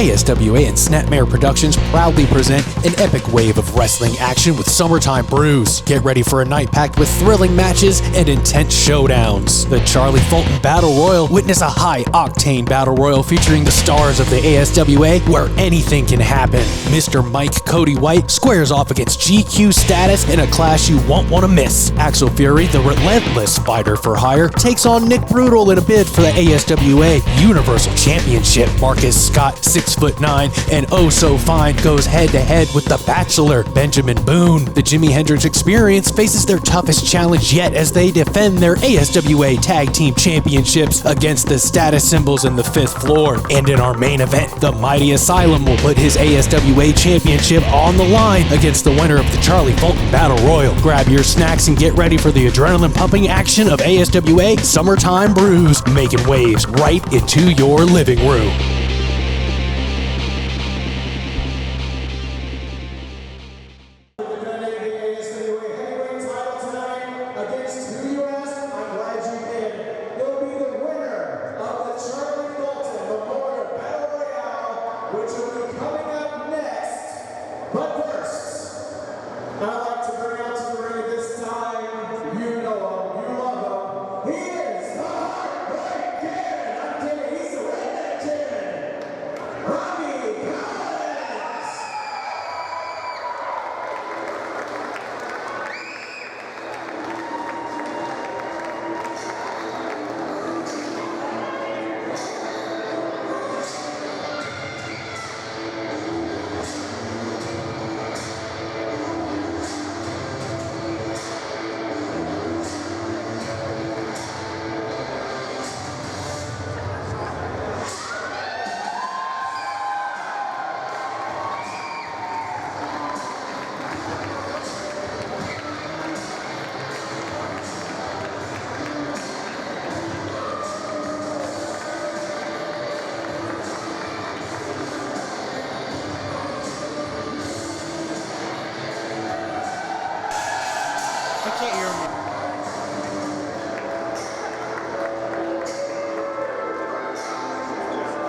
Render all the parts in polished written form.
ASWA and Snapmare Productions proudly present an epic wave of wrestling action with Summertime Bruise. Get ready for a night packed with thrilling matches and intense showdowns. The Charlie Fulton Battle Royal. Witness a high-octane battle royal featuring the stars of the ASWA where anything can happen. Mr. Mike Cody White squares off against GQ Status in a clash you won't want to miss. Axel, the relentless fighter for hire, takes on Nick Brutal in a bid for the ASWA Universal Championship. Marcus Scott, 6'9" and oh so fine, goes head-to-head with the Bachelor Benjamin Boone. The Jimmie Hendrix Experience faces their toughest challenge yet as they defend their ASWA Tag Team Championships against the status symbols in the 5th floor. And in our main event, the mighty Asylum will put his ASWA Championship on the line against the winner of the Charlie Fulton Battle Royal. Grab your snacks and get ready for the adrenaline-pumping action of ASWA Summertime Bruise, making waves right into your living room.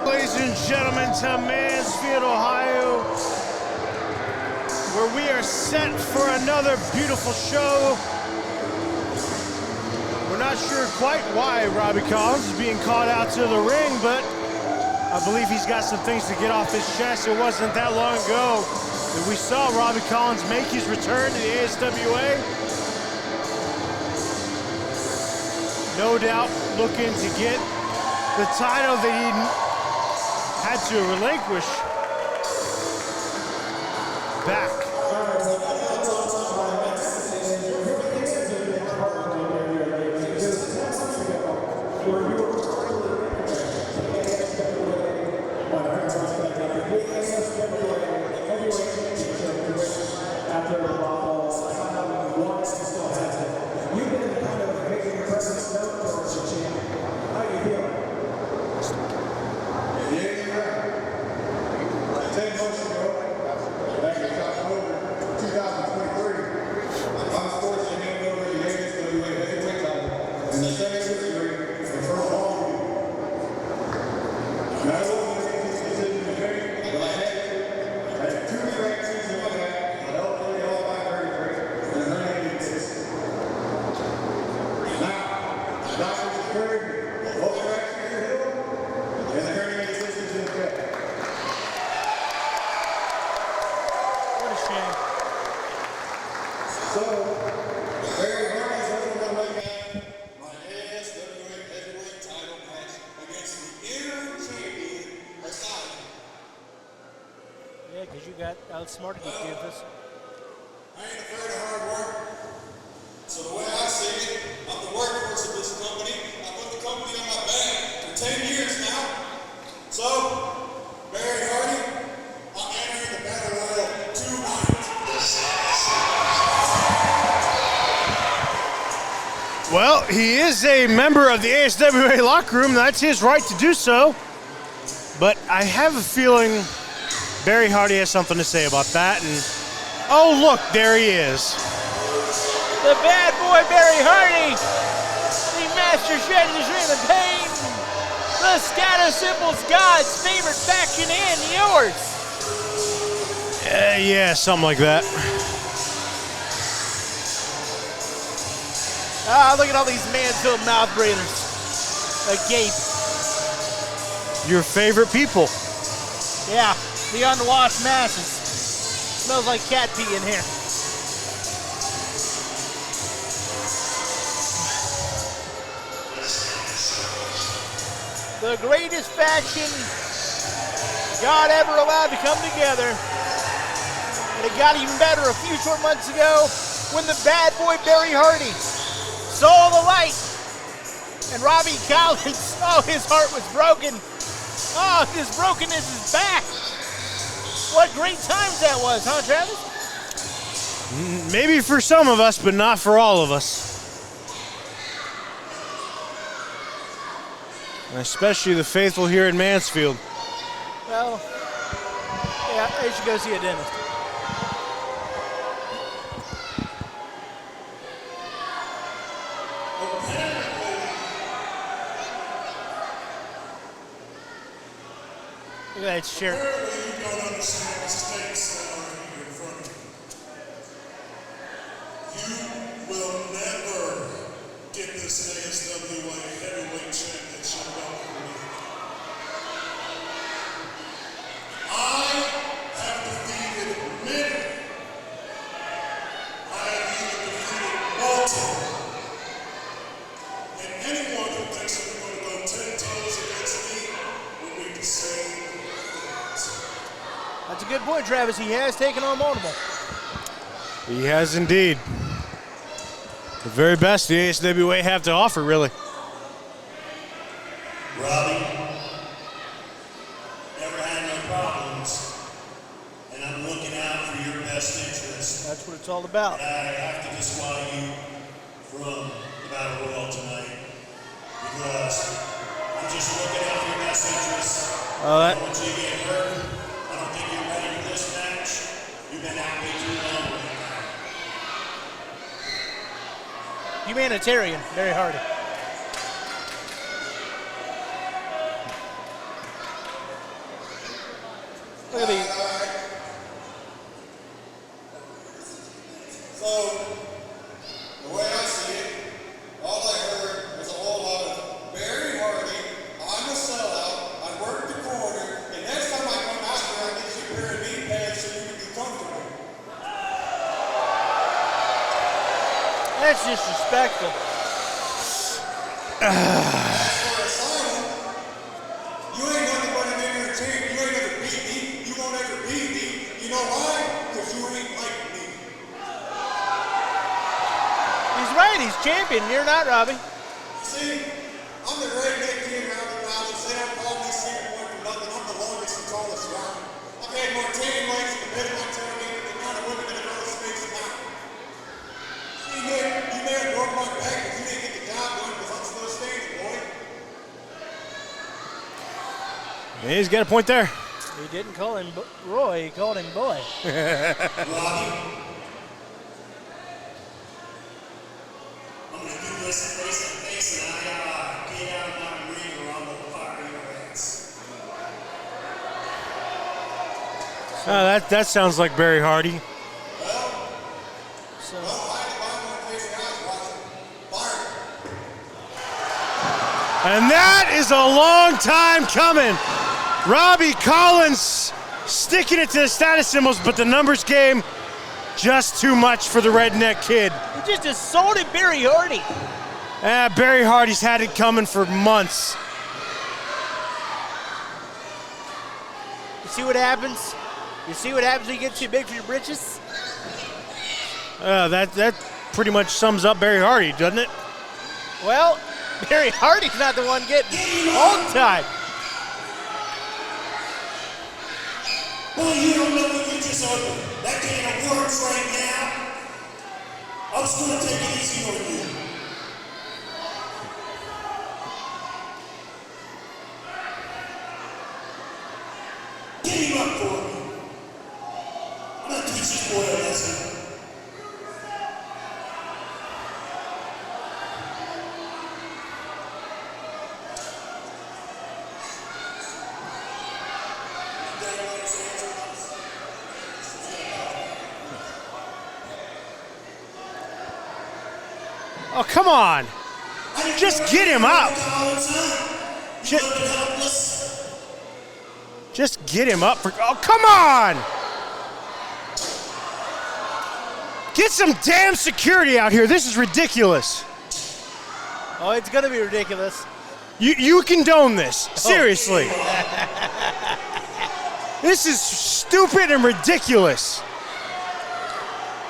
Ladies and gentlemen, to Mansfield, Ohio, where we are set for another beautiful show. We're not sure quite why Robbie Collins is being called out to the ring, but I believe he's got some things to get off his chest. It wasn't that long ago that we saw Robbie Collins make his return to the ASWA. No doubt looking to get the title that he had to relinquish back. Because you got outsmarted with this. I ain't afraid of hard work. So the way I see it, I'm the workhorse of this company. I put the company on my back for 10 years now. So, Barry Hardy, I'm entering the Battle Royal tonight. Well, he is a member of the ASWA locker room. That's his right to do so. But I have a feeling Barry Hardy has something to say about that, and oh look, there he is. The bad boy Barry Hardy, the master strategist of pain. The status symbol's God's favorite faction and yours. Yeah, something like that. Ah, look at all these man-filled mouth breathers. Agape. Your favorite people. Yeah, the unwashed masses. Smells like cat pee in here. The greatest faction God ever allowed to come together. And it got even better a few short months ago when the bad boy Barry Hardy saw the light. And Robbie Collins, oh, his heart was broken. Oh, his brokenness is back. What great times that was, huh, Travis? Maybe for some of us, but not for all of us. Especially the faithful here in Mansfield. Well, yeah, I should go see a dentist. Look at that shirt. Apparently you don't understand the stakes that are here in front of you. You will never get this ASWA heavyweight championship belt from me. I have defeated many. I have even defeated multiple. And anyone who thinks that they're going to go 10 toes against me will be the same. That's a good point, Travis. He has taken on multiple. He has indeed. The very best the ASWA have to offer, really. Robbie, never had no problems, and I'm looking out for your best interest. That's what it's all about. I have to disqualify you from the Battle Royal tonight because I'm just looking out for your best interest. I don't want you to get hurt. I don't think you're ready for this match. You've been out way too long right now. Humanitarian, very hard. Look at these. So, the way I see it, all I heard was a whole lot of Barry Hardy, I'm a sellout, I work the corner, and next time I come out here, I get you a pair of knee pads so you can be comfortable. That's disrespectful. As for Asylum, you ain't nothing but an entertainer. You ain't never beat me. You won't ever beat me. You know why? Because you ain't like me. He's right, he's champion. You're not, Robbie. See, I'm the redneck king around the mountains. They don't call me Secret Boy for nothing. I'm the longest and tallest around. I've had more tan legs in the bed of my tail than the amount of women that have ever spaced them out. See, Nick, you may have broke my back, but you didn't get the job done because I'm still standing, boy. Yeah, he's got a point there. He didn't call him Roy, he called him Boy. Robbie, I'm going to do this face to face and I get out of my ring or I'm going to fire your ass. That sounds like Barry Hardy. So, I had to buy one face and I was watching. Fire. And that is a long time coming. Robbie Collins sticking it to the status symbols, but the numbers game just too much for the redneck kid. he just assaulted Barry Hardy. Barry Hardy's had it coming for months. You see what happens? You see what happens when you get too big for your britches? That pretty much sums up Barry Hardy, doesn't it? Well, Barry Hardy's not the one getting hog time. Well, you don't know what you just opened. That can of worms right now. I was going to take it easy on you. Get him up for me. I'm going to teach this boy a lesson. Oh, come on. Just get him up. Just get him up. Oh, come on. Get some damn security out here. This is ridiculous. Oh, it's going to be ridiculous. You condone this. Seriously. This is stupid and ridiculous.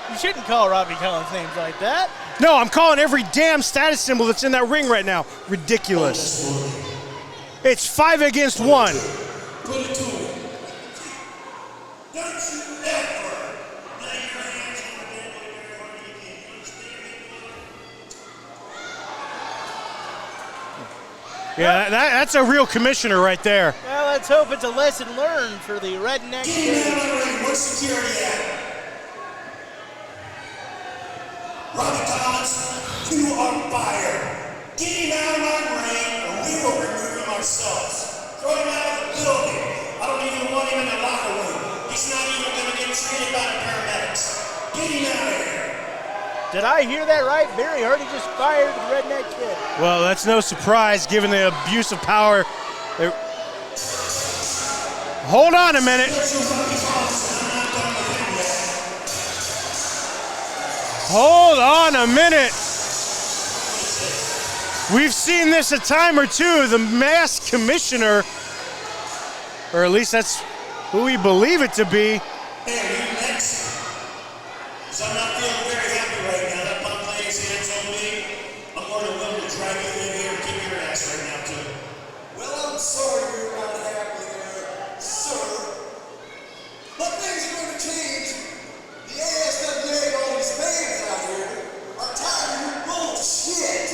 You shouldn't call Robbie Collins names like that. No, I'm calling every damn status symbol that's in that ring right now ridiculous. It's 5 against 1. Put it to him. Don't you ever lay your hands on the dead boy very hard again. You understand me, brother? Yeah, that's a real commissioner right there. Well, let's hope it's a lesson learned for the redneck. Get him out of the ring. Where's security at? Robbie Collins, you are fired. Get him out of my ring or we will remove him ourselves. Throw him out of the building. I don't even want him in the locker room. He's not even going to get treated by the paramedics. Get him out of here. Did I hear that right? Barry Hardy just fired the redneck kid. Well, that's no surprise given the abuse of power. Hold on a minute. Hold on a minute. We've seen this a time or two. The masked commissioner, or at least that's who we believe it to be. Hey, are you next? Because I'm not feeling very happy right now. That punk lays hands on me. I'm more than willing to drag you in here and kick your ass right now, too. Well, I'm sorry you're not happy there, sir. But things are going to change. The ASWA and all these fans out here are tired of your bullshit.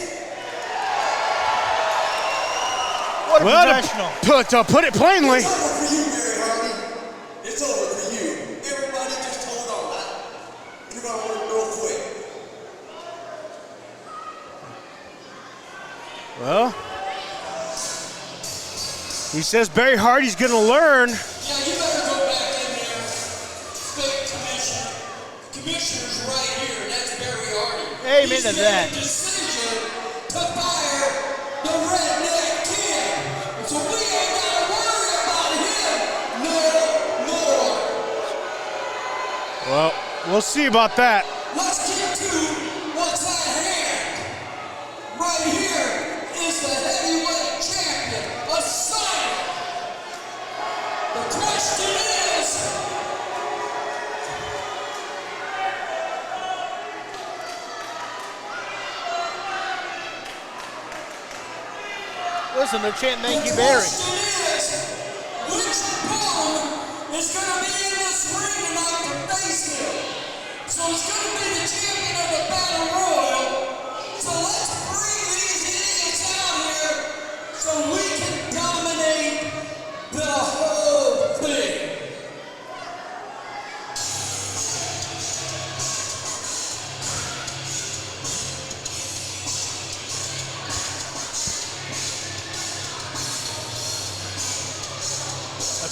What a Well, professional. to put it plainly. It's over for you, Barry Hardy. It's over for you. Everybody just hold on. You're going to learn real quick. Well, he says Barry Hardy's going to learn. Yeah, you better go back in there. Fake commissioner. Commissioner's right here, and that's Barry Hardy. Amen He's to made that. a decision to fire the redneck kid. So we ain't got to worry about him no more. Well, we'll see about that. Let's get to what's at hand. Right here is the heavyweight champion, assigned. The question is, Listen, they're chanting, thank you, Barry. which opponent is going to be in this ring tonight to face him? So it's going to be the champion of the Battle Royal. So let's bring these idiots out here so we can dominate the whole thing.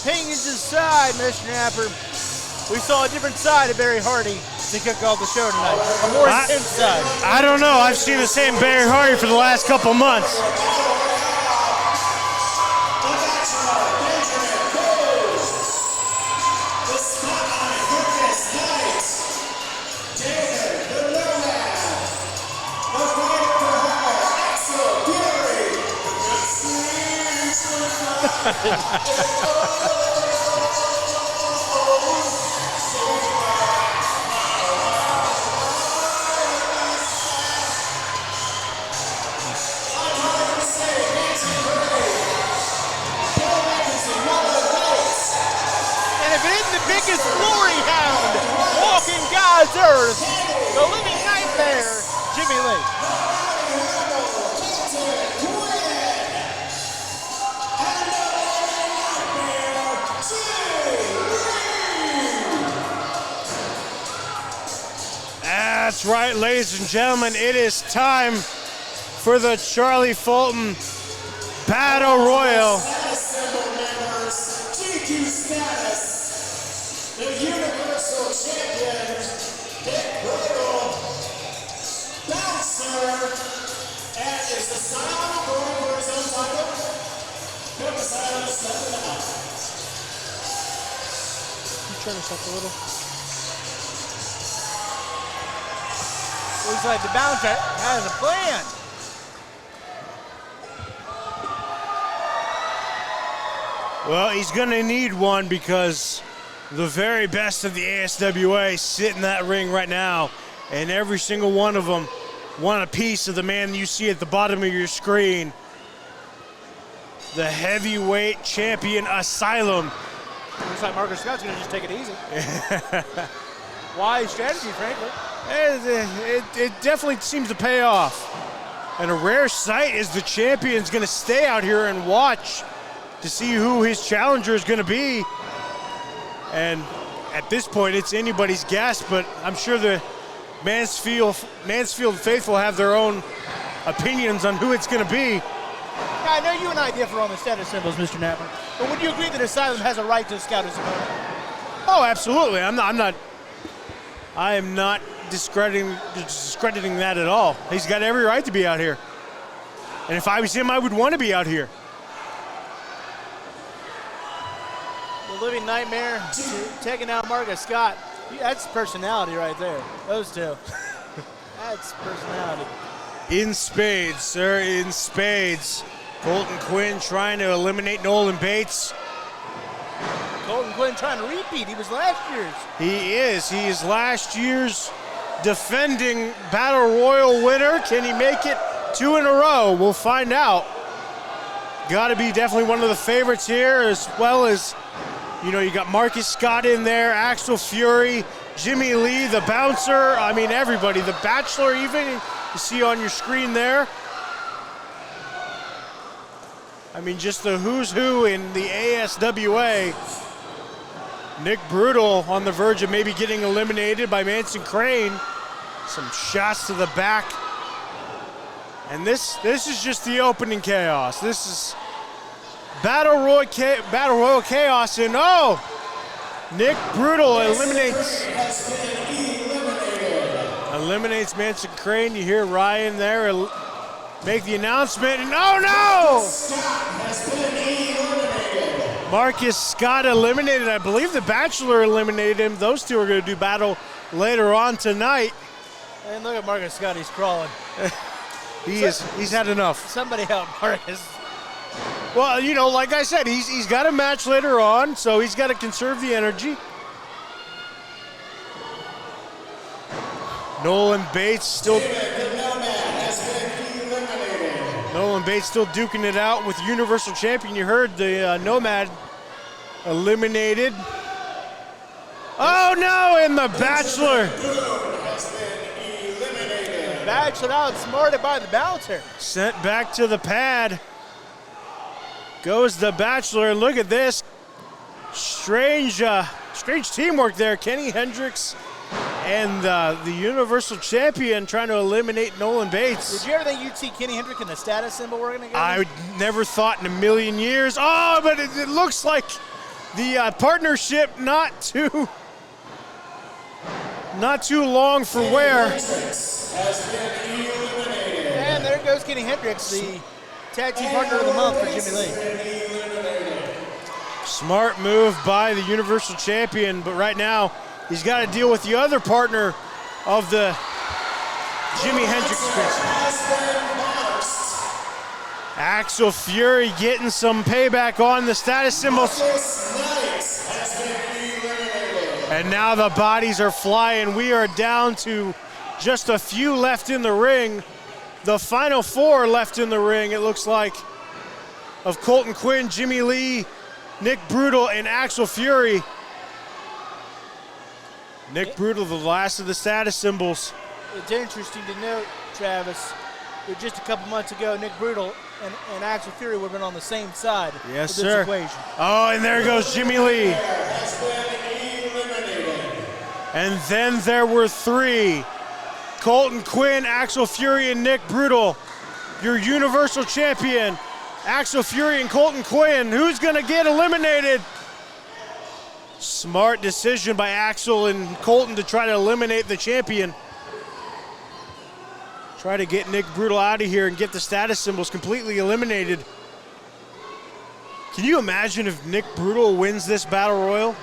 Opinions aside, Mr. Napper, we saw a different side of Barry Hardy to kick off the show tonight. A more intense side. I don't know. I've seen the same Barry Hardy for the last couple months. Biggest glory hound walking God's earth, the living nightmare, Jimmie Lee. That's right, ladies and gentlemen. It is time for the Charlie Fulton Battle Royal. The Universal Champions, Big Brutal, Bouncer, And is Asylum going for his own title? No, Asylum is stepping out. You turn this up a little. Looks like the bouncer has a plan. Well, he's going to need one because the very best of the ASWA sit in that ring right now, and every single one of them want a piece of the man you see at the bottom of your screen, the heavyweight champion Asylum. Looks like Marcus Scott's going to just take it easy. Wise strategy, frankly. It definitely seems to pay off. And a rare sight is the champion's going to stay out here and watch to see who his challenger is going to be. And at this point, it's anybody's guess, but I'm sure the Mansfield faithful have their own opinions on who it's going to be. Yeah, I know you and I differ on the status symbols, Mr. Knapper, but would you agree that Asylum has a right to scout his opponent? Oh, absolutely. I am not discrediting that at all. He's got every right to be out here. And if I was him, I would want to be out here. The living nightmare taking out Marcus Scott. That's personality right there. Those two. That's personality. In spades, sir, in spades. Colton Quinn trying to eliminate Nolan Bates. Colton Quinn trying to repeat. He was last year's. He is. He is last year's defending Battle Royal winner. Can he make it 2 in a row? We'll find out. Got to be definitely one of the favorites here, as well as, you know, you got Marcus Scott in there, Axel Fury, Jimmie Lee, the bouncer. I mean, everybody. The Bachelor even, you see on your screen there. I mean, just the who's who in the ASWA. Nick Brutal on the verge of maybe getting eliminated by Manson Crane. Some shots to the back. And this is just the opening chaos. This is Battle Royal chaos, and oh! Nick Brutal eliminates Manson Crane. You hear Ryan there make the announcement, and oh no! Marcus Scott eliminated. I believe the Bachelor eliminated him. Those two are going to do battle later on tonight. And look at Marcus Scott, he's crawling. He's had enough. Somebody help Marcus. Well, you know, like I said, he's got a match later on, so he's got to conserve the energy. Nolan Bates still duking it out with Universal Champion. You heard the Nomad eliminated. Oh no, and the Bachelor. The Bachelor outsmarted by the bouncer. Sent back to the pad. Goes the Bachelor. Look at this. Strange teamwork there. Kenny Hendrix and the Universal Champion trying to eliminate Nolan Bates. Did you ever think you'd see Kenny Hendrix in the status symbol working together? I would never thought in a million years. Oh, but it looks like the partnership not too long for wear. And there goes Kenny Hendrix, the tag team partner of the month for Jimmie Lee. Smart move by the Universal Champion, but right now he's got to deal with the other partner of the Jimmie Hendrix Experience. Axel Fury getting some payback on the status symbols. And now the bodies are flying. We are down to just a few left in the ring. The final 4 left in the ring, it looks like, of Colton Quinn, Jimmie Lee, Nick Brutal, and Axel Fury. Nick Brutal, the last of the status symbols. It's interesting to note, Travis, that just a couple months ago, Nick Brutal and Axel Fury would have been on the same side of this equation. Oh, and there goes Jimmie Lee. And then there were 3. Colton Quinn, Axel Fury, and Nick Brutal. Your Universal Champion, Axel Fury and Colton Quinn. Who's going to get eliminated? Smart decision by Axel and Colton to try to eliminate the champion. try to get Nick Brutal out of here and get the status symbols completely eliminated. Can you imagine if Nick Brutal wins this Battle Royal?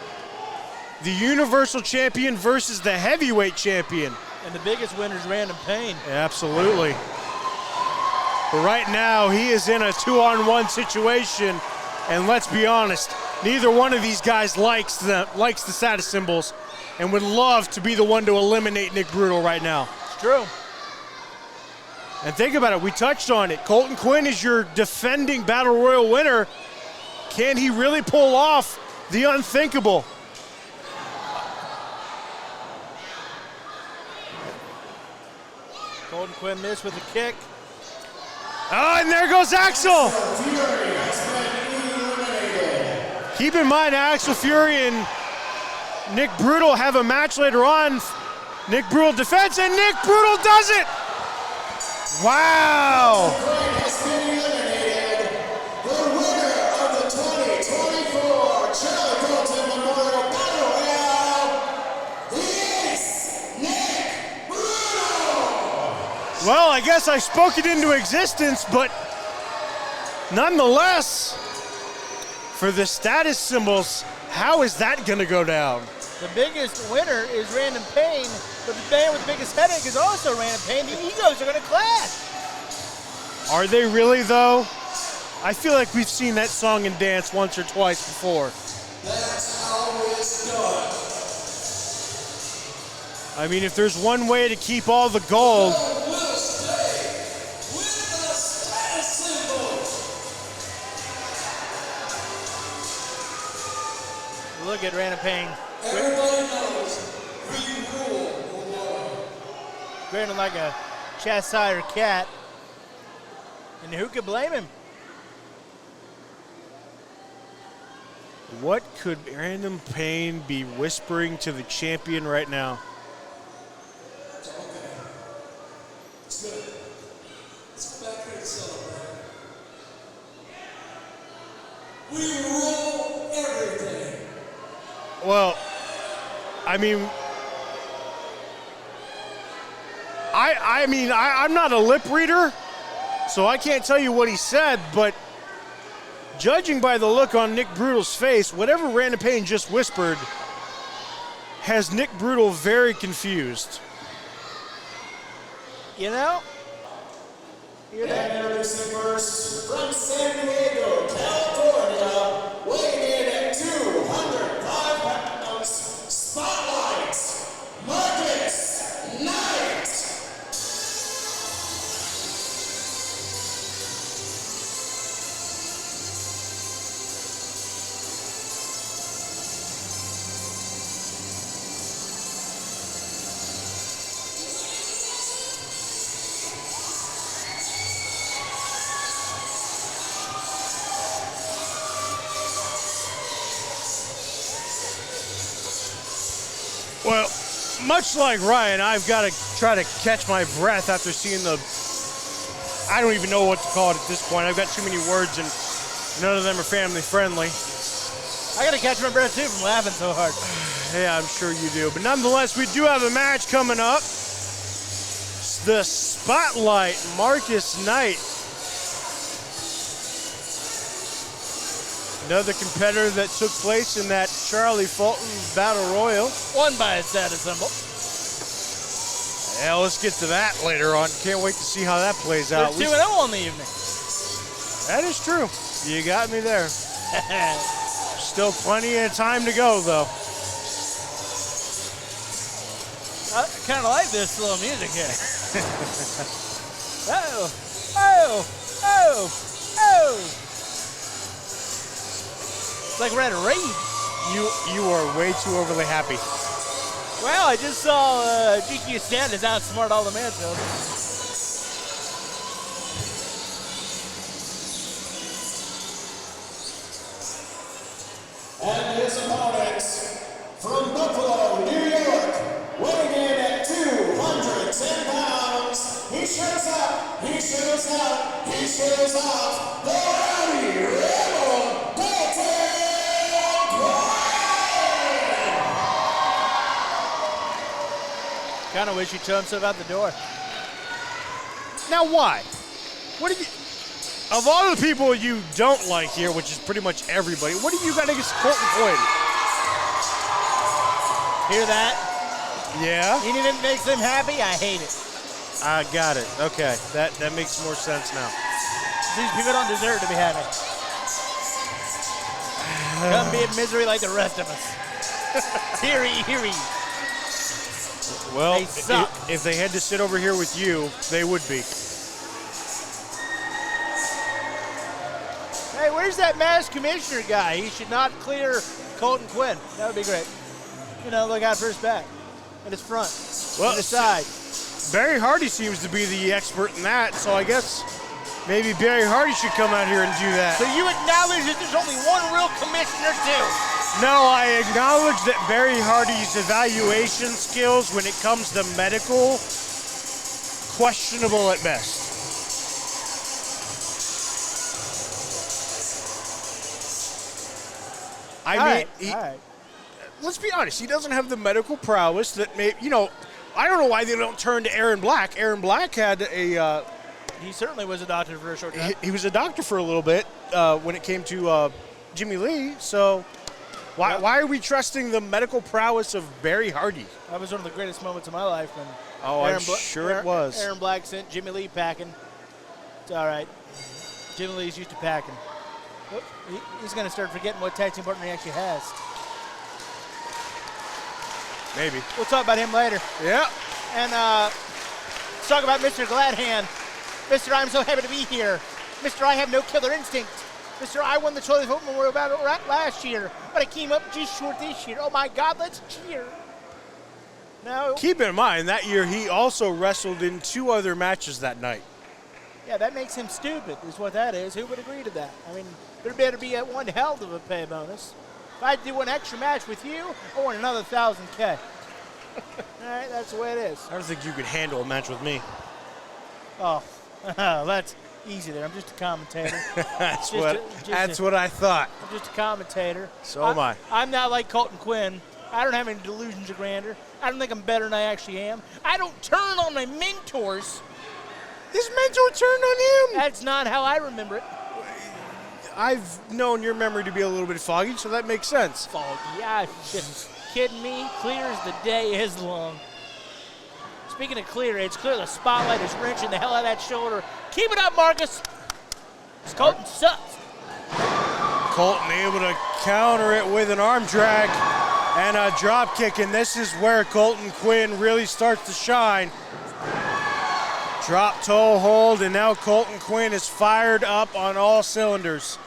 The Universal Champion versus the Heavyweight Champion. And the biggest winner is Random Pain. Absolutely. But right now, he is in a 2-on-1 situation, and let's be honest, neither one of these guys likes the status symbols and would love to be the one to eliminate Nick Brutal right now. It's true. And think about it, we touched on it. Colton Quinn is your defending Battle Royal winner. Can he really pull off the unthinkable? Colton Quinn missed with a kick. Oh, and there goes Axel. Keep in mind, Axel Fury and Nick Brutal have a match later on. Nick Brutal defends, and Nick Brutal does it. Wow. Charlie Fulton Battle Royal, he is Nick Brutal! Well, I guess I spoke it into existence, but nonetheless, for the status symbols, how is that gonna go down? The biggest winner is Random Pain, but the man with the biggest headache is also Random Pain. The egos are gonna clash. Are they really though? I feel like we've seen that song and dance once or twice before. That's how it's done. I mean, if there's one way to keep all the gold, We'll stay with the status symbol. Look at Random Pain. Everybody knows we rule the world. Grinning like a chastised cat. And who could blame him? what could Random Pain be whispering to the champion right now? It's good. Let's go back here and celebrate. We rule everything. Well, I mean, I'm not a lip reader, so I can't tell you what he said, but judging by the look on Nick Brutal's face, whatever Random Pain just whispered has Nick Brutal very confused. You know? Hear that? And introducing first from San Diego, California, weighing in at 205 pounds, Spotlight, Marcus Knight. Well, much like Ryan, I've got to try to catch my breath after seeing the, I don't even know what to call it at this point. I've got too many words and none of them are family friendly. I gotta catch my breath too from laughing so hard. Yeah, I'm sure you do. But nonetheless, we do have a match coming up. The Spotlight, Marcus Knight. Another competitor that took place in that Charlie Fulton Battle Royal. Won by a status symbol. Yeah, let's get to that later on. Can't wait to see how that plays out. They're 2-0 on the evening. That is true. You got me there. Still plenty of time to go, though. I kind of like this little music here. Oh, oh, oh, oh. It's like we're at a raid. You are way too overly happy. Well, I just saw GQ Standards outsmart all the Mansfield. And his opponent from Buffalo, New York, weighing in at 210 pounds. He shows up, he shows out, he shows off. The Rowdy Rebel Colton White. Kind of wish he told himself out the door. Now, why? What do you? Of all the people you don't like here, which is pretty much everybody, what do you got against Colton Quinn? Hear that? Yeah. Anything that makes them happy, I hate it. I got it. Okay, that makes more sense now. These people don't deserve to be happy. Come be in misery like the rest of us. Hear ye. Well, They suck. if they had to sit over here with you, they would be. Hey, where's that masked commissioner guy? He should not clear Colton Quinn. That would be great. You know, look out for his back and his front Well, and his side. Barry Hardy seems to be the expert in that, so I guess maybe Barry Hardy should come out here and do that. So you acknowledge that there's only one real commissioner, too? No, I acknowledge that Barry Hardy's evaluation skills when it comes to medical, questionable at best. I mean, All right. let's be honest, he doesn't have the medical prowess that may, I don't know why they don't turn to Aaron Black. Aaron Black had a, He certainly was a doctor for a short time. he was a doctor for a little bit when it came to Jimmy Lee, so why are we trusting the medical prowess of Barry Hardy? That was one of the greatest moments of my life when I'm sure it was. Aaron Black sent Jimmy Lee packing. It's all right. Jimmy Lee's used to packing. He's going to start forgetting what tag team partner he actually has. Maybe. We'll talk about him later. Yeah. And let's talk about Mr. Gladhand. Mr. I'm so happy to be here. Mr. I have no killer instinct. Mr. I won the Charlie Fulton Memorial Battle Royal last year, but I came up just short this year. Oh my God, let's cheer. No. Keep in mind, that year he also wrestled in 2 other matches that night. Yeah, that makes him stupid, is what that is. Who would agree to that? I mean, there better be one hell of a pay bonus. If I do one extra match with you, I want another 1,000K. All right, that's the way it is. I don't think you could handle a match with me. Oh, that's easy there. I'm just a commentator. That's what I thought. I'm just a commentator. So am I. I'm not like Colton Quinn. I don't have any delusions of grandeur. I don't think I'm better than I actually am. I don't turn on my mentors. His mentor turned on him. That's not how I remember it. I've known your memory to be a little bit foggy, so that makes sense. Foggy. Yeah, just kidding me. Clear as the day is long. Speaking of clear, it's clear the spotlight is wrenching the hell out of that shoulder. Keep it up, Marcus. Colton sucks. Colton able to counter it with an arm drag and a drop kick, and this is where Colton Quinn really starts to shine. Drop toe hold, and now Colton Quinn is fired up on all cylinders.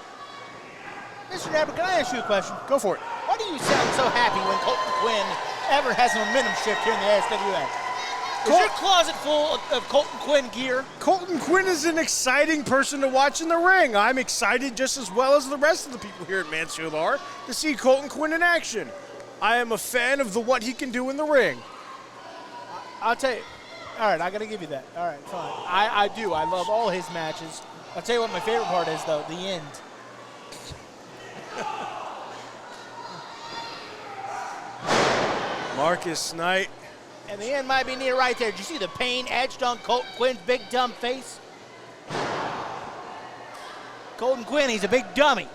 Mr. Napper, can I ask you a question? Go for it. Why do you sound so happy when Colton Quinn ever has a momentum shift here in the ASWA? Is your closet full of Colton Quinn gear? Colton Quinn is an exciting person to watch in the ring. I'm excited just as well as the rest of the people here at Mansfield are to see Colton Quinn in action. I am a fan of what he can do in the ring. I'll tell you. All right, I got to give you that. All right, fine. I do. I love all his matches. I'll tell you what my favorite part is, though, the end. Marcus Knight. And the end might be near right there. Did you see the pain etched on Colton Quinn's big dumb face? Colton Quinn, he's a big dummy.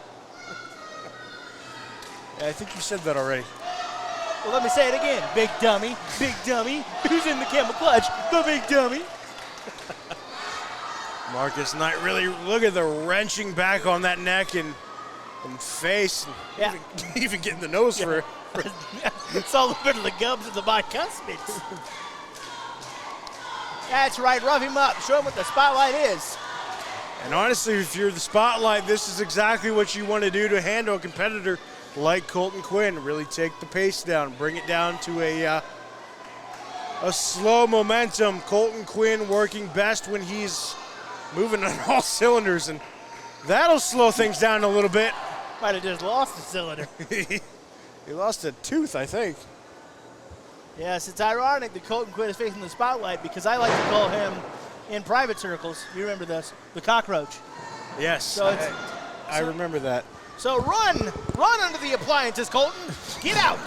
Yeah, I think you said that already. Well, let me say it again. Big dummy, big dummy. Who's in the camel clutch? The big dummy. Marcus Knight really, look at the wrenching back on that neck and face. Yeah. Even getting the nose for it's all over the gums of the bicuspids. That's right. Rough him up. Show him what the spotlight is. And honestly, if you're the spotlight, this is exactly what you want to do to handle a competitor like Colton Quinn. Really take the pace down, bring it down to a slow momentum. Colton Quinn working best when he's moving on all cylinders, and that'll slow things down a little bit. Might have just lost a cylinder. He lost a tooth, I think. Yes, it's ironic that Colton Quinn is facing the spotlight because I like to call him, in private circles, you remember this, the cockroach. Yes, so I remember that. So run under the appliances, Colton. Get out.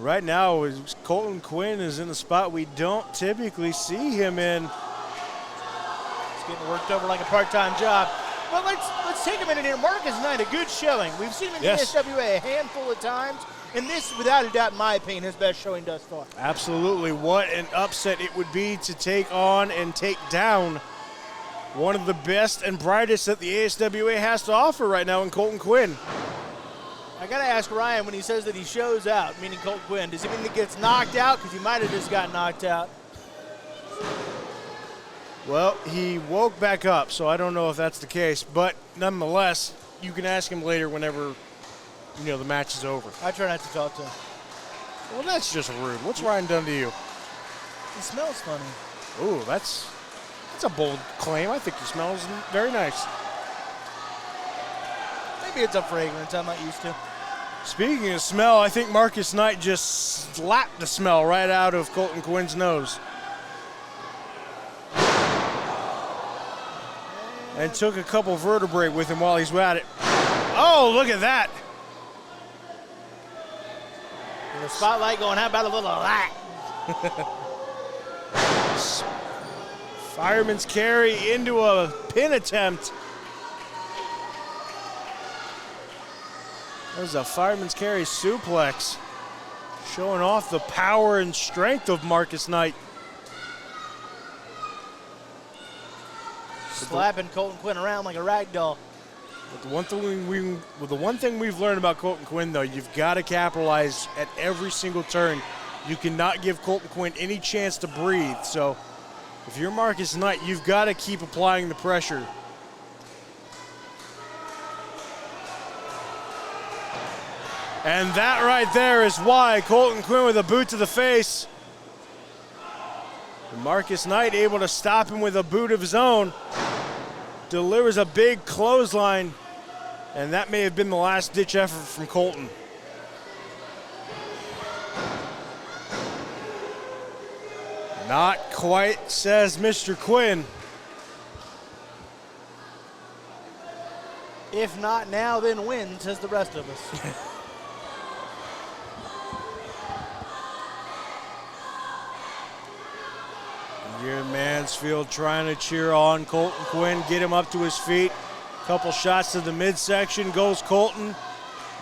Right now, Colton Quinn is in a spot we don't typically see him in. He's getting worked over like a part-time job. But let's take a minute here. Marcus Knight, a good showing. We've seen him in the ASWA a handful of times, and this, without a doubt, in my opinion, his best showing thus far. Absolutely. What an upset it would be to take on and take down one of the best and brightest that the ASWA has to offer right now in Colton Quinn. I got to ask Ryan, when he says that he shows out, meaning Colton Quinn, does he mean he gets knocked out? Because he might have just got knocked out. Well, he woke back up, so I don't know if that's the case. But nonetheless, you can ask him later whenever, the match is over. I try not to talk to him. Well, that's just rude. What's Ryan done to you? He smells funny. Ooh, that's a bold claim. I think he smells very nice. Maybe it's a fragrance I'm not used to. Speaking of smell, I think Marcus Knight just slapped the smell right out of Colton Quinn's nose. And took a couple vertebrae with him while he's at it. Oh, look at that. And the spotlight going, how about a little of that? Fireman's carry into a pin attempt. There's a fireman's carry suplex, showing off the power and strength of Marcus Knight. Slapping Colton Quinn around like a rag doll. But the one thing we've learned about Colton Quinn, though, you've got to capitalize at every single turn. You cannot give Colton Quinn any chance to breathe. So if you're Marcus Knight, you've got to keep applying the pressure. And that right there is why Colton Quinn with a boot to the face. And Marcus Knight able to stop him with a boot of his own. Delivers a big clothesline. And that may have been the last-ditch effort from Colton. Not quite, says Mr. Quinn. If not now, then when, says the rest of us. Here in Mansfield trying to cheer on Colton Quinn, get him up to his feet. Couple shots to the midsection, goes Colton.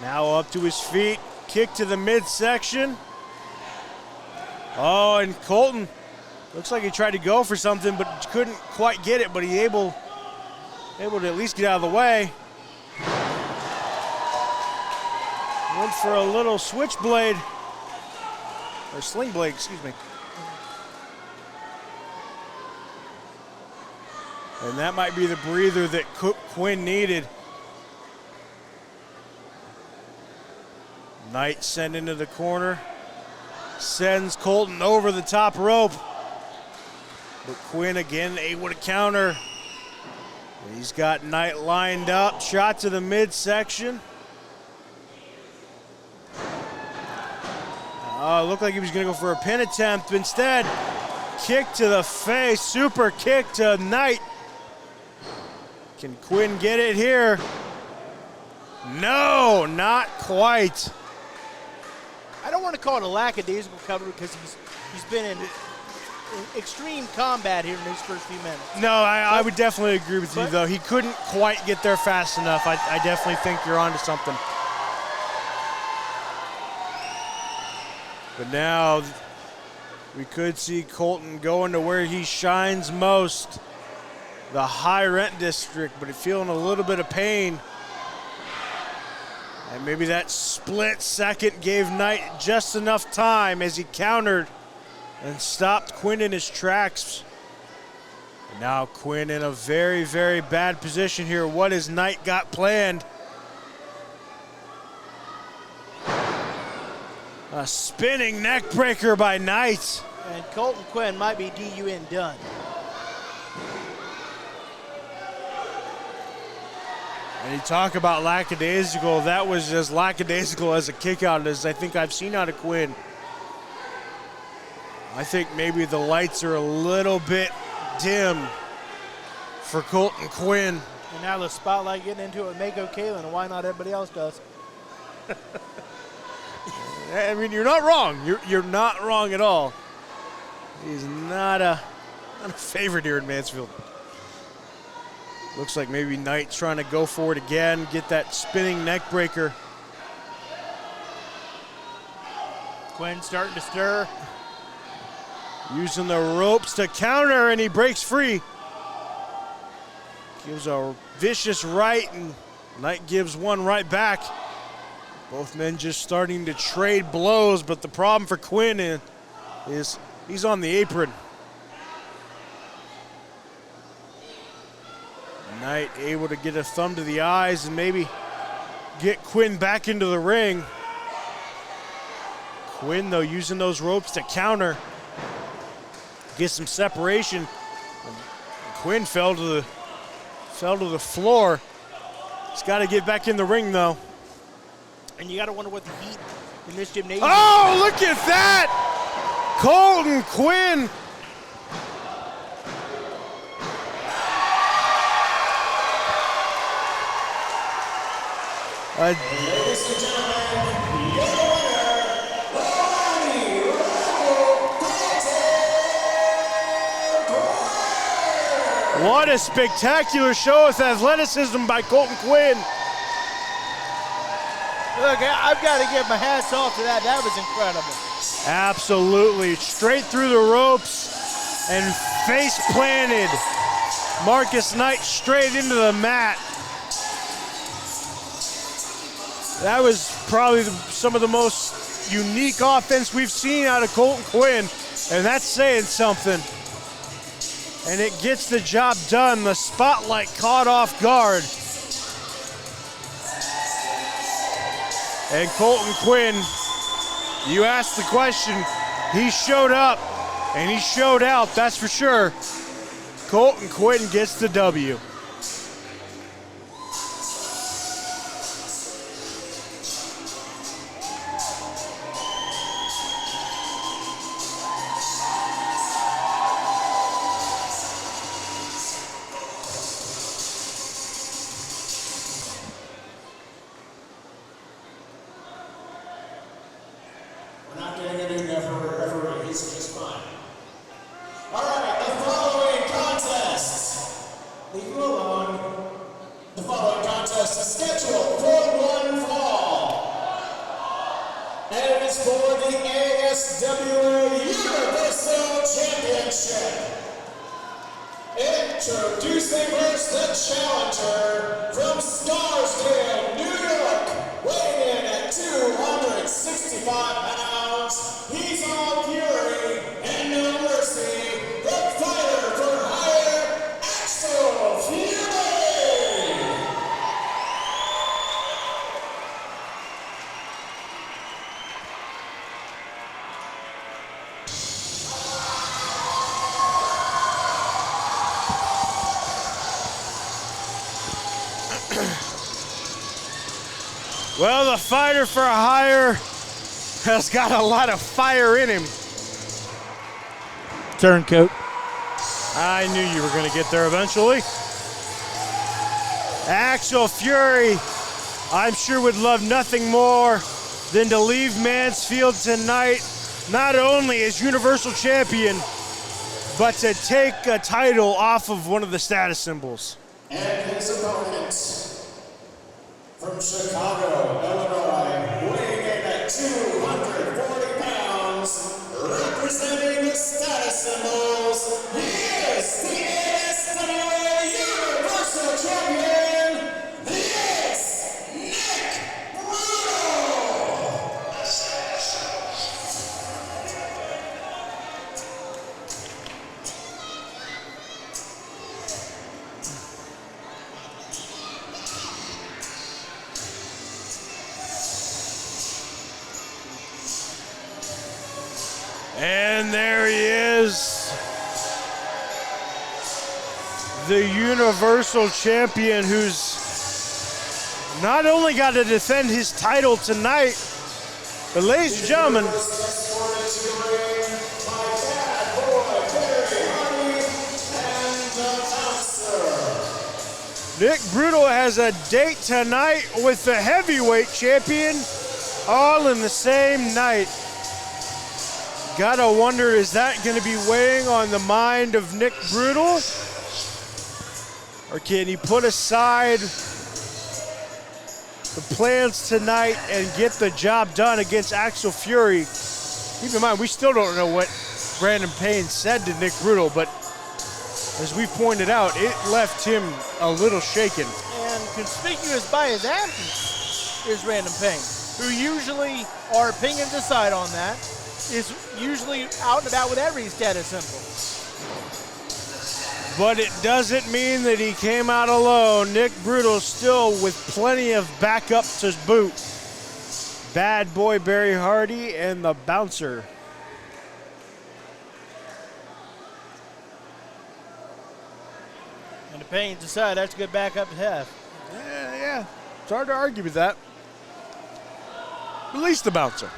Now up to his feet, kick to the midsection. Oh, and Colton, looks like he tried to go for something, but couldn't quite get it, but he able to at least get out of the way. Went for a little switchblade, or sling blade, excuse me. And that might be the breather that Quinn needed. Knight sent into the corner. Sends Colton over the top rope. But Quinn again able to counter. He's got Knight lined up. Shot to the midsection. Oh, it looked like he was going to go for a pin attempt. Instead, kick to the face. Super kick to Knight. Can Quinn get it here? No, not quite. I don't want to call it a lackadaisical cover because he's been in extreme combat here in these first few minutes. No, I would definitely agree with you, though. He couldn't quite get there fast enough. I definitely think you're onto something. But now we could see Colton going to where he shines most. The high rent district, but feeling a little bit of pain. And maybe that split second gave Knight just enough time as he countered and stopped Quinn in his tracks. And now Quinn in a very, very bad position here. What has Knight got planned? A spinning neck breaker by Knight. And Colton Quinn might be DUN done. And you talk about lackadaisical, that was as lackadaisical as a kick out as I think I've seen out of Quinn. I think maybe the lights are a little bit dim for Colton Quinn. And now the spotlight getting into it, Mako Kalen, and why not everybody else does? I mean, you're not wrong. You're not wrong at all. He's not a favorite here in Mansfield. Looks like maybe Knight's trying to go for it again, get that spinning neck breaker. Quinn starting to stir. Using the ropes to counter, and he breaks free. Gives a vicious right, and Knight gives one right back. Both men just starting to trade blows, but the problem for Quinn is he's on the apron. Knight able to get a thumb to the eyes and maybe get Quinn back into the ring. Quinn, though, using those ropes to counter, get some separation. And Quinn fell to the floor. He's got to get back in the ring, though. And you got to wonder what the heat in this gymnasium. Oh, look at that! Colton Quinn. Ladies and gentlemen, your winner, what a spectacular show of athleticism by Colton Quinn. Look, I've got to give my hats off to that. That was incredible. Absolutely. Straight through the ropes and face planted Marcus Knight straight into the mat. That was probably some of the most unique offense we've seen out of Colton Quinn, and that's saying something. And it gets the job done. The spotlight caught off guard. And Colton Quinn, you asked the question, he showed up and he showed out, that's for sure. Colton Quinn gets the W. We're not getting a new referee. He's just fine. All right, the following contest. Leave him alone. The following contest is scheduled for one fall. And it is for the ASWA Universal Championship. Introducing first the challenger from Scarsdale, New York, weighing in at 265 pounds. He's all fury and no mercy. The fighter for hire, Axel Fury. Well, the fighter for hire has got a lot of fire in him. Turncoat. I knew you were going to get there eventually. Axel Fury, I'm sure would love nothing more than to leave Mansfield tonight, not only as Universal Champion, but to take a title off of one of the status symbols. And his opponent from Chicago, Illinois, weighing in at 240 pounds, representing the status symbols, he is the ASWA Universal Champion, the Ace, Nick Brutal. And there he is, the Universal Champion, who's not only got to defend his title tonight, but ladies and gentlemen, Nick Brutal has a date tonight with the heavyweight champion all in the same night. Gotta wonder, is that going to be weighing on the mind of Nick Brutal? Or can he put aside the plans tonight and get the job done against Axel Fury? Keep in mind, we still don't know what Brandon Payne said to Nick Brutal, but as we pointed out, it left him a little shaken. And conspicuous by his absence is Brandon Payne, who usually, our opinions aside on that, is usually out and about with every status symbol. But it doesn't mean that he came out alone. Nick Brutal still with plenty of backup to boot. Bad Boy Barry Hardy and the Bouncer. And the Payne's aside, that's a good backup to have. Yeah. It's hard to argue with that. At least the Bouncer.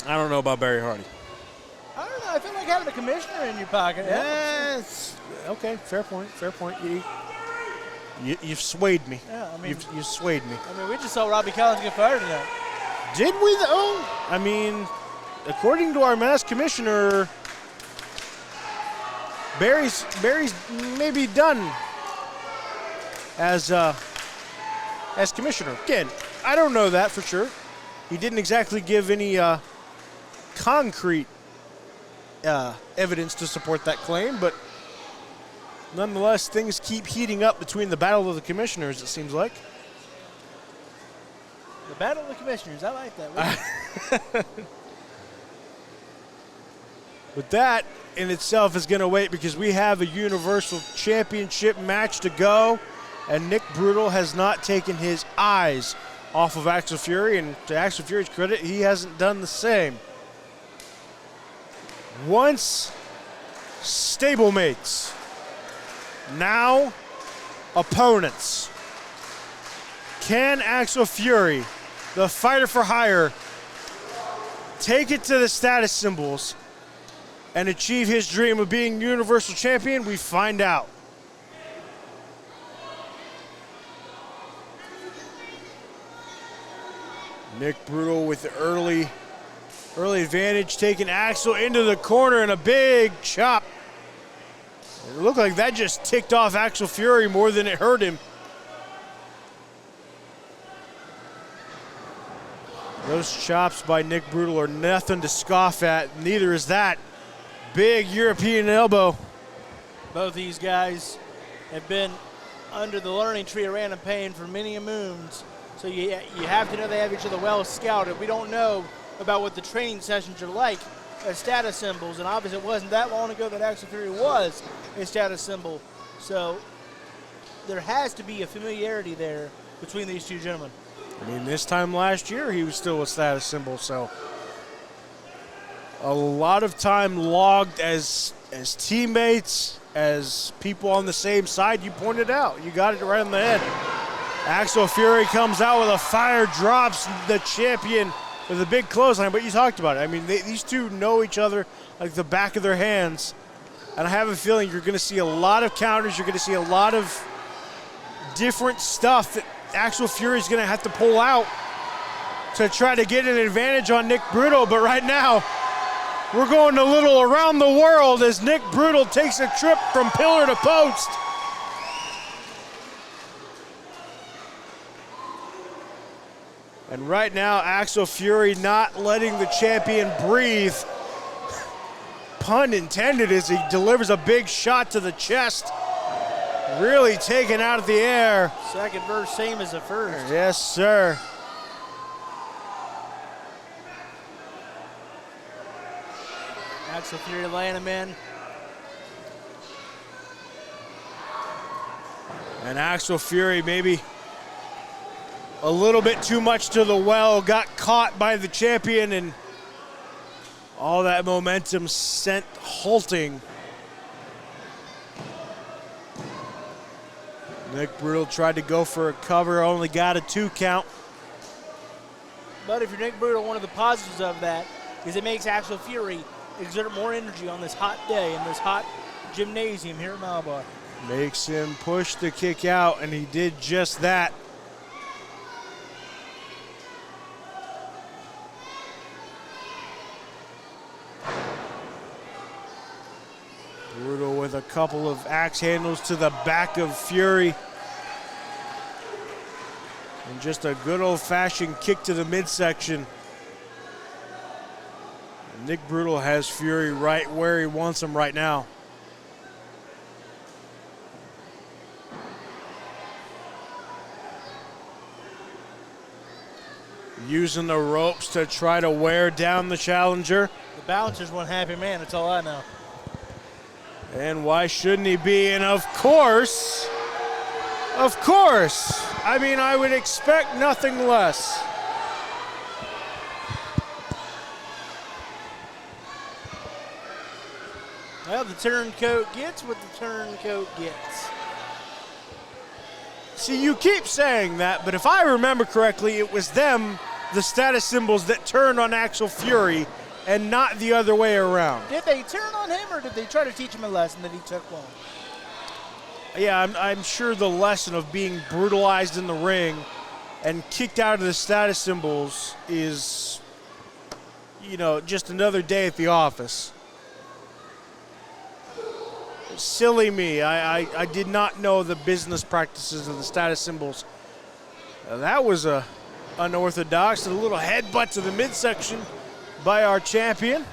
I don't know about Barry Hardy. I don't know. I feel like having a commissioner in your pocket. Yes. Okay, fair point. You've swayed me. Yeah, I mean, You've swayed me. I mean, we just saw Robbie Collins get fired tonight. Did we though? I mean, according to our mass commissioner, Barry's maybe done as commissioner. Again, I don't know that for sure. He didn't exactly give any concrete evidence to support that claim, but nonetheless, things keep heating up between the battle of the commissioners, it seems like. The battle of the commissioners, I like that. But that in itself is going to wait because we have a Universal Championship match to go, and Nick Brutal has not taken his eyes off of Axel Fury, and to Axel Fury's credit, he hasn't done the same. Once stablemates, now opponents. Can Axel Fury, the fighter for hire, take it to the status symbols and achieve his dream of being Universal Champion? We find out. Nick Brutal with the early advantage, taking Axel into the corner and a big chop. It looked like that just ticked off Axel Fury more than it hurt him. Those chops by Nick Brutal are nothing to scoff at. Neither is that big European elbow. Both these guys have been under the learning tree of Brandon Payne for many moons. So you have to know they have each other well scouted. We don't know about what the training sessions are like as status symbols, and obviously it wasn't that long ago that Axel Fury was a status symbol. So there has to be a familiarity there between these two gentlemen. I mean, this time last year he was still a status symbol, so a lot of time logged as teammates, as people on the same side. You pointed out. You got it right on the head. Axel Fury comes out with a fire, drops the champion with a big clothesline, but you talked about it. I mean, these two know each other like the back of their hands, and I have a feeling you're going to see a lot of counters. You're going to see a lot of different stuff that Axel Fury's going to have to pull out to try to get an advantage on Nick Brutal, but right now we're going a little around the world as Nick Brutal takes a trip from pillar to post. And right now, Axel Fury not letting the champion breathe. Pun intended, as he delivers a big shot to the chest. Really taken out of the air. Second verse, same as the first. Yes, sir. Axel Fury laying him in. And Axel Fury maybe a little bit too much to the well, got caught by the champion, and all that momentum sent halting. Nick Brutal tried to go for a cover, only got a 2 count. But if you're Nick Brutal, one of the positives of that is it makes Axel Fury exert more energy on this hot day in this hot gymnasium here at Malabar. Makes him push the kick out, and he did just that. couple of axe handles to the back of Fury. And just a good old-fashioned kick to the midsection. Nick Brutal has Fury right where he wants him right now. Using the ropes to try to wear down the challenger. The bouncer's one happy man, that's all I know. And why shouldn't he be? And of course, I mean, I would expect nothing less. Well, the turncoat gets what the turncoat gets. See, you keep saying that, but if I remember correctly, it was them, the status symbols, that turned on Axel Fury and not the other way around. Did they turn on him, or did they try to teach him a lesson that he took long? Yeah, I'm sure the lesson of being brutalized in the ring and kicked out of the status symbols is, you know, just another day at the office. Silly me. I did not know the business practices of the status symbols. That was unorthodox. A little headbutt to the midsection by our champion.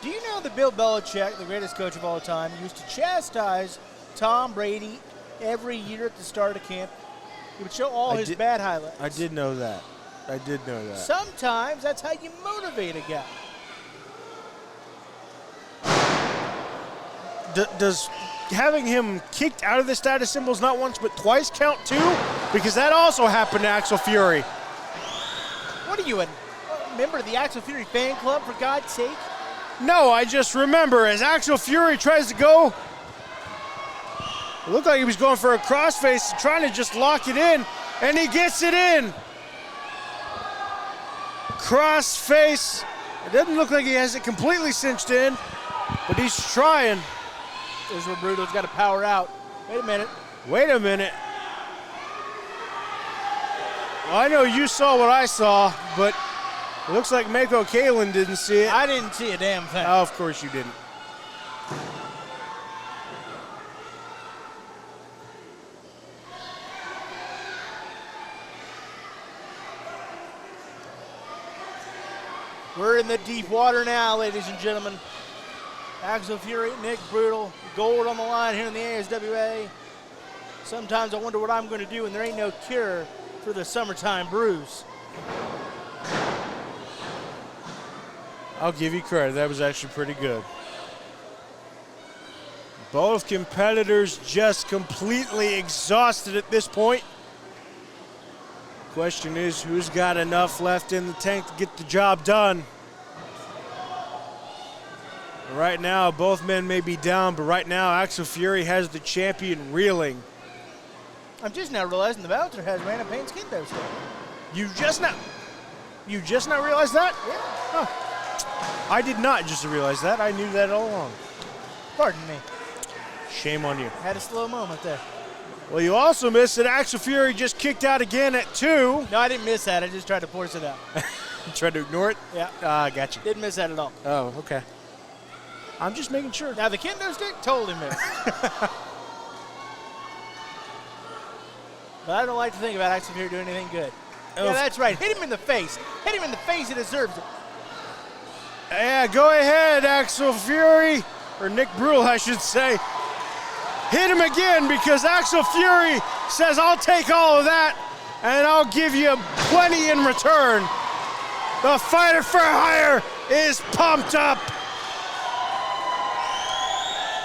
Do you know that Bill Belichick, the greatest coach of all time, used to chastise Tom Brady every year at the start of camp? He would show all his bad highlights. I did know that. Sometimes that's how you motivate a guy. Does having him kicked out of the status symbols not once but twice count too? Because that also happened to Axel Fury. What are you, a member of the Axel Fury fan club, for God's sake? No, I just remember as Axel Fury tries to go, it looked like he was going for a crossface, trying to just lock it in, and he gets it in. Crossface. It doesn't look like he has it completely cinched in, but he's trying. This is where Brutal's got to power out. Wait a minute. Well, I know you saw what I saw, but it looks like Mako Kalin didn't see it. I didn't see a damn thing. Oh, of course you didn't. We're in the deep water now, ladies and gentlemen. Axel Fury, Nick Brutal, gold on the line here in the ASWA. Sometimes I wonder what I'm going to do, and there ain't no cure for the Summertime Bruise. I'll give you credit. That was actually pretty good. Both competitors just completely exhausted at this point. Question is, who's got enough left in the tank to get the job done? Right now, both men may be down, but right now, Axel Fury has the champion reeling. I'm just now realizing the bouncer has Random Pain's kendo still. You just now realized that? Yeah. Huh. I did not just realize that. I knew that all along. Pardon me. Shame on you. Had a slow moment there. Well, you also missed that Axel Fury just kicked out again at 2. No, I didn't miss that. I just tried to force it out. You tried to ignore it? Yeah. Gotcha. Didn't miss that at all. Oh, okay. I'm just making sure. Now, the kendo stick, totally missed. But I don't like to think about Axel Fury doing anything good. Yeah, that's right. Hit him in the face. Hit him in the face. He deserves it. Yeah, go ahead, Axel Fury. Or Nick Brutal, I should say. Hit him again because Axel Fury says, I'll take all of that and I'll give you plenty in return. The fighter for hire is pumped up.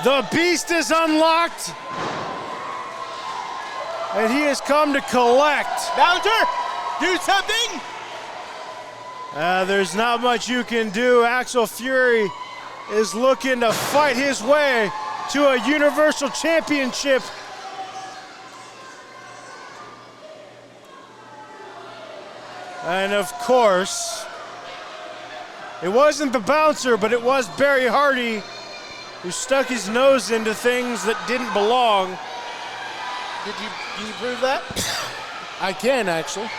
The beast is unlocked. And he has come to collect. Bouncer, do something. There's not much you can do. Axel Fury is looking to fight his way to a Universal Championship. And of course, it wasn't the bouncer, but it was Barry Hardy who stuck his nose into things that didn't belong. Can you prove that? I can, actually.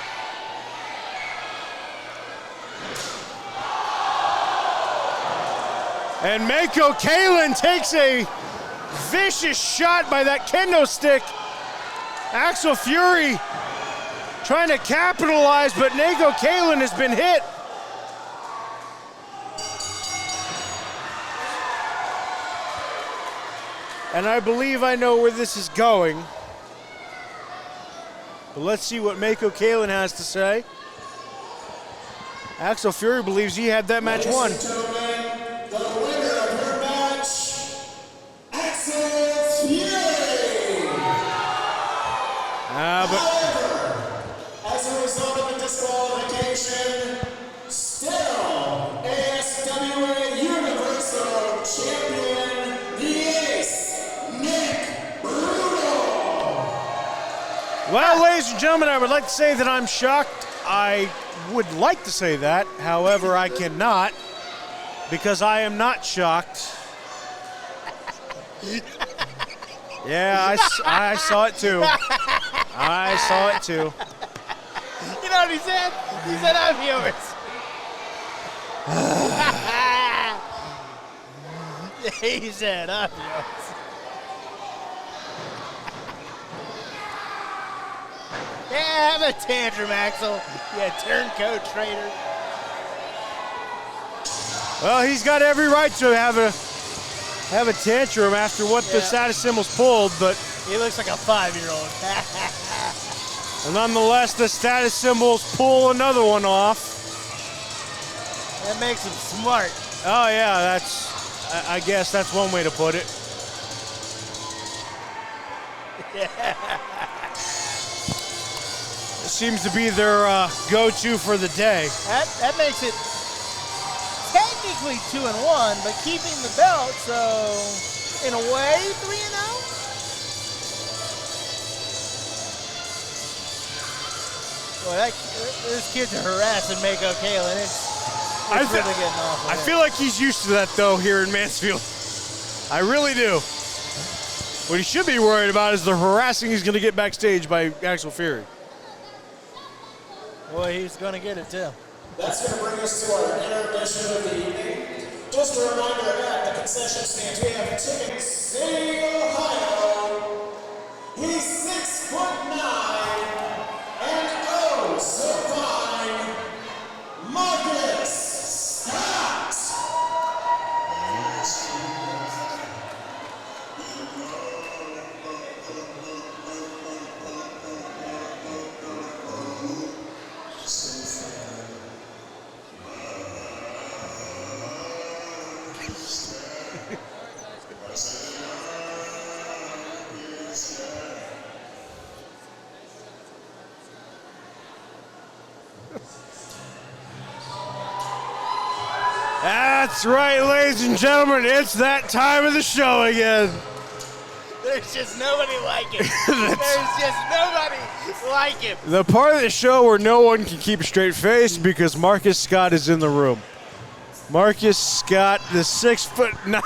And Mako Kalin takes a Vicious shot by that kendo stick. Axel Fury trying to capitalize, but Nako Kalin has been hit. And I believe I know where this is going. But let's see what Nako Kalin has to say. Axel Fury believes he had that match won. Ladies and gentlemen, the winner of your match, Axel Fury. However, as a result of the disqualification, still ASWA Universal Champion, the Ace, Nick Brutal. Well, ladies and gentlemen, I would like to say that I'm shocked. I would like to say that, however, I cannot, because I am not shocked. Yeah, I saw it too. I saw it too. You know what he said? He said, I'm yours. He said, I'm yours. Yeah, have a tantrum, Axel. You turncoat traitor. Well, he's got every right to have a tantrum after what the status symbols pulled, but he looks like a 5-year-old. nonetheless, the status symbols pull another one off. That makes him smart. Oh yeah, I guess that's one way to put it. It seems to be their go-to for the day. That makes it technically 2-1, but keeping the belt, so in a way 3-0. Boy, this kid's harassing Nako Kalin. It's really getting off. I feel like he's used to that though here in Mansfield. I really do. What he should be worried about is the harassing he's going to get backstage by Axel Fury. Boy, he's going to get it too. That's going to bring us to our intermission of the evening. Just a reminder at the concession stands, we have tickets. City, Ohio. He's 6'9" and oh so fine, Marcus Scott. That's right, ladies and gentlemen, it's that time of the show again. There's just nobody like him. There's just nobody like him. The part of the show where no one can keep a straight face because Marcus Scott is in the room. Marcus Scott, the 6'9".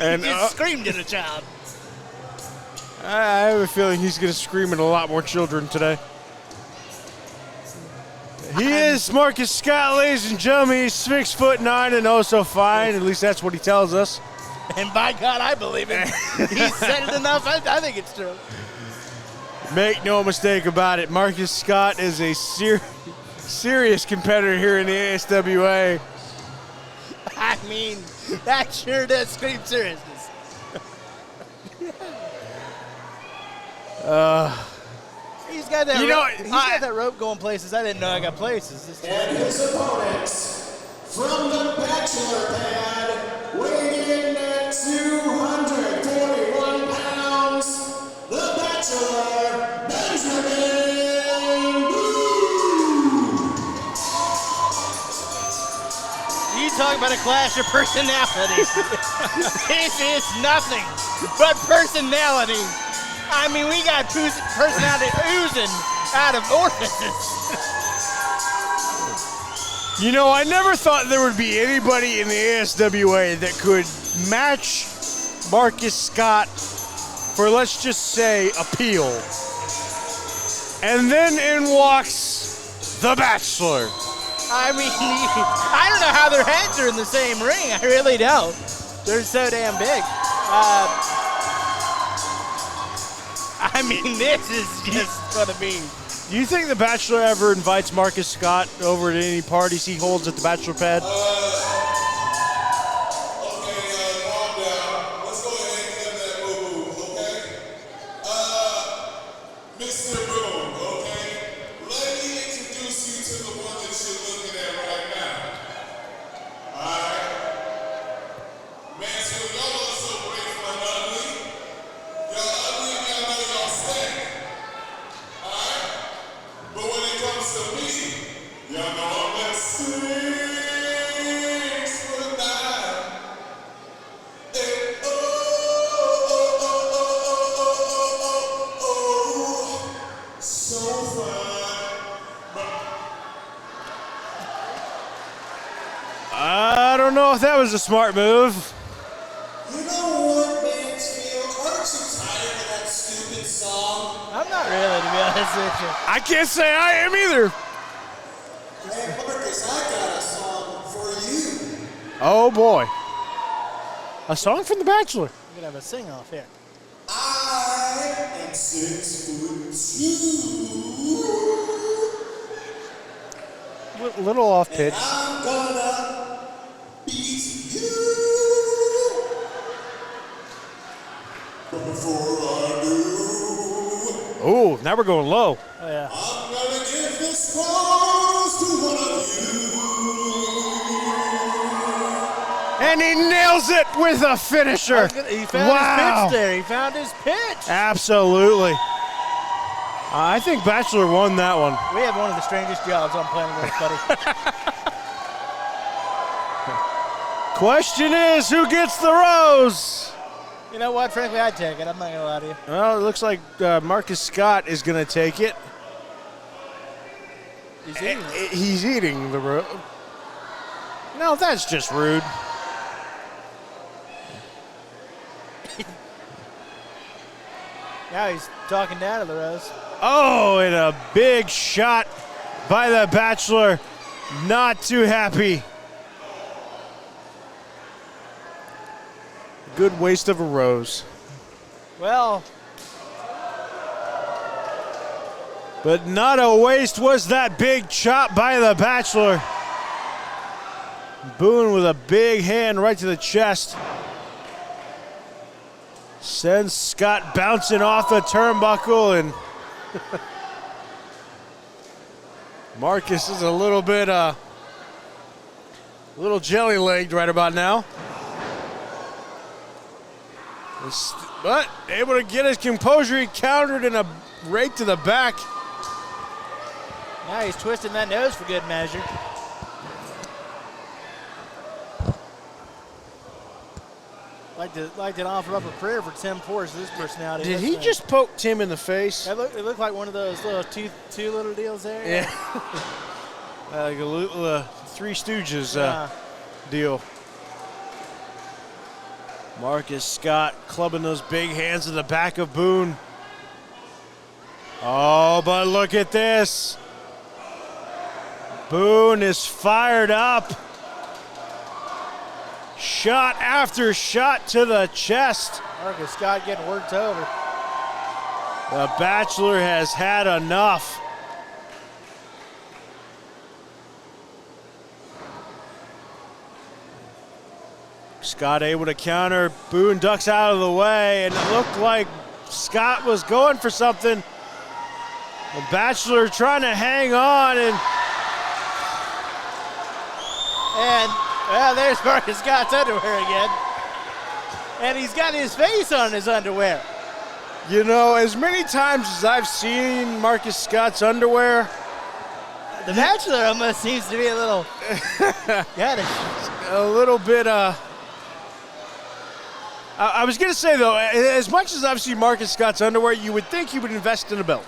And he just screamed at a child. I have a feeling he's going to scream at a lot more children today. He is Marcus Scott, ladies and gentlemen. He's 6'9" and oh so fine. At least that's what he tells us. And by God, I believe him. He said it enough. I think it's true. Make no mistake about it. Marcus Scott is a serious competitor here in the ASWA. I mean, that sure does scream seriousness. He's got that. He's got that rope going places. I didn't know I got places. And his opponents from the Bachelor pad, weighing in at 241 pounds, the Bachelor Benjamin Boone. You talk about a clash of personalities. This is nothing but personality. I mean, we got personality oozing out of orifices. You know, I never thought there would be anybody in the ASWA that could match Marcus Scott for, let's just say, appeal. And then in walks The Bachelor. I mean, I don't know how their heads are in the same ring. I really don't. They're so damn big. I mean, this is just going to be. Do you think The Bachelor ever invites Marcus Scott over to any parties he holds at the Bachelor Pad? Okay, calm down. Let's go ahead and clip that boo-boo, okay? Mr. Boone, okay? Let me introduce you to the one that you're looking at right now. Alright? Man, so y'all are so great for an ugly. Y'all ugly and y'all know y'all stink. Alright? But when it comes to me, y'all know I'm that 6'9". And so fine. I don't know if that was a smart move. You know what, Mansfield? Aren't you tired of that stupid song? I'm not really, to be honest with you. I can't say I am either. Hey, Marcus, I got a song for you. Oh boy. A song from The Bachelor. We're going to have a sing-off here. I am 6'2". Little off pitch. I'm gonna beat you. But before I do, Oh, now we're going low. Oh, yeah. I'm gonna give this rose to one of you. And he nails it with a finisher. He found his pitch there. He found his pitch. Absolutely. I think Bachelor won that one. We have one of the strangest jobs on planet Earth, buddy. Question is, who gets the rose? You know what? Frankly, I'd take it. I'm not going to lie to you. Well, it looks like Marcus Scott is going to take it. He's eating it. He's eating the rose. No, that's just rude. Now he's talking down to the rose. Oh, and a big shot by the Bachelor. Not too happy. Good waste of a rose. Well, But not a waste was that big chop by the Bachelor. Boone with a big hand right to the chest. Sends Scott bouncing off the turnbuckle, and Marcus is a little bit little jelly-legged right about now. But able to get his composure. He countered in a rake to the back. now he's twisting that nose for good measure. Like to offer up a prayer for Tim Forrest, this personality. Did he just poke Tim in the face? It looked like one of those little two little deals there. Yeah. Like a little Three Stooges deal. Marcus Scott clubbing those big hands to the back of Boone. Oh, but look at this. Boone is fired up. Shot after shot to the chest. Marcus Scott getting worked over. The Bachelor has had enough. Scott able to counter. Boone ducks out of the way, and it looked like Scott was going for something. The Bachelor trying to hang on, and well, there's Marcus Scott's underwear again. And he's got his face on his underwear. you know, as many times as I've seen Marcus Scott's underwear, The Bachelor almost seems to be a little got it. a little bit I was going to say, though, as much as I've seen Marcus Scott's underwear, you would think he would invest in a belt.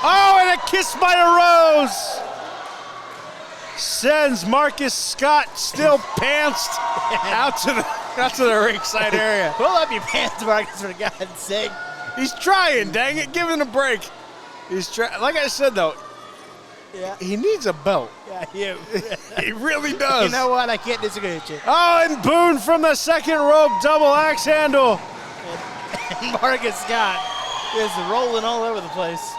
Oh, and a kiss by a rose sends Marcus Scott, still pantsed, out to the ringside area. Pull up your pants, Marcus, for God's sake. He's trying, dang it, give him a break. He's trying. Like I said, though, Yeah. He needs a belt. Yeah, He really does. You know what? I can't disagree with you. Oh, and Boone from the second rope, double axe handle. And Marcus Scott is rolling all over the place.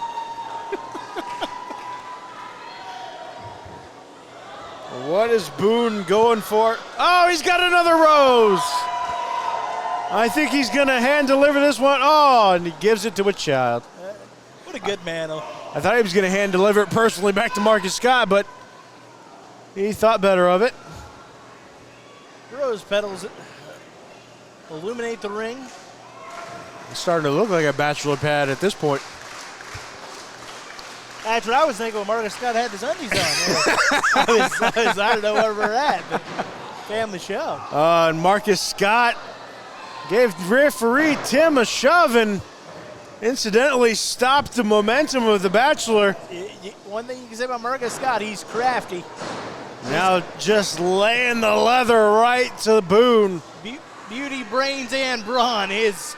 What is Boone going for? Oh, he's got another rose. I think he's going to hand deliver this one. Oh, and he gives it to a child. What a good man. I thought he was going to hand deliver it personally back to Marcus Scott, but he thought better of it. Rose petals illuminate the ring. It's starting to look like a bachelor pad at this point. That's what I was thinking when Marcus Scott had his undies on. I don't know where we're at, but family show. And Marcus Scott gave referee Tim a shove and incidentally stopped the momentum of the Bachelor. One thing you can say about Marcus Scott, he's crafty. Now just laying the leather right to Boone. Beauty, brains, and brawn is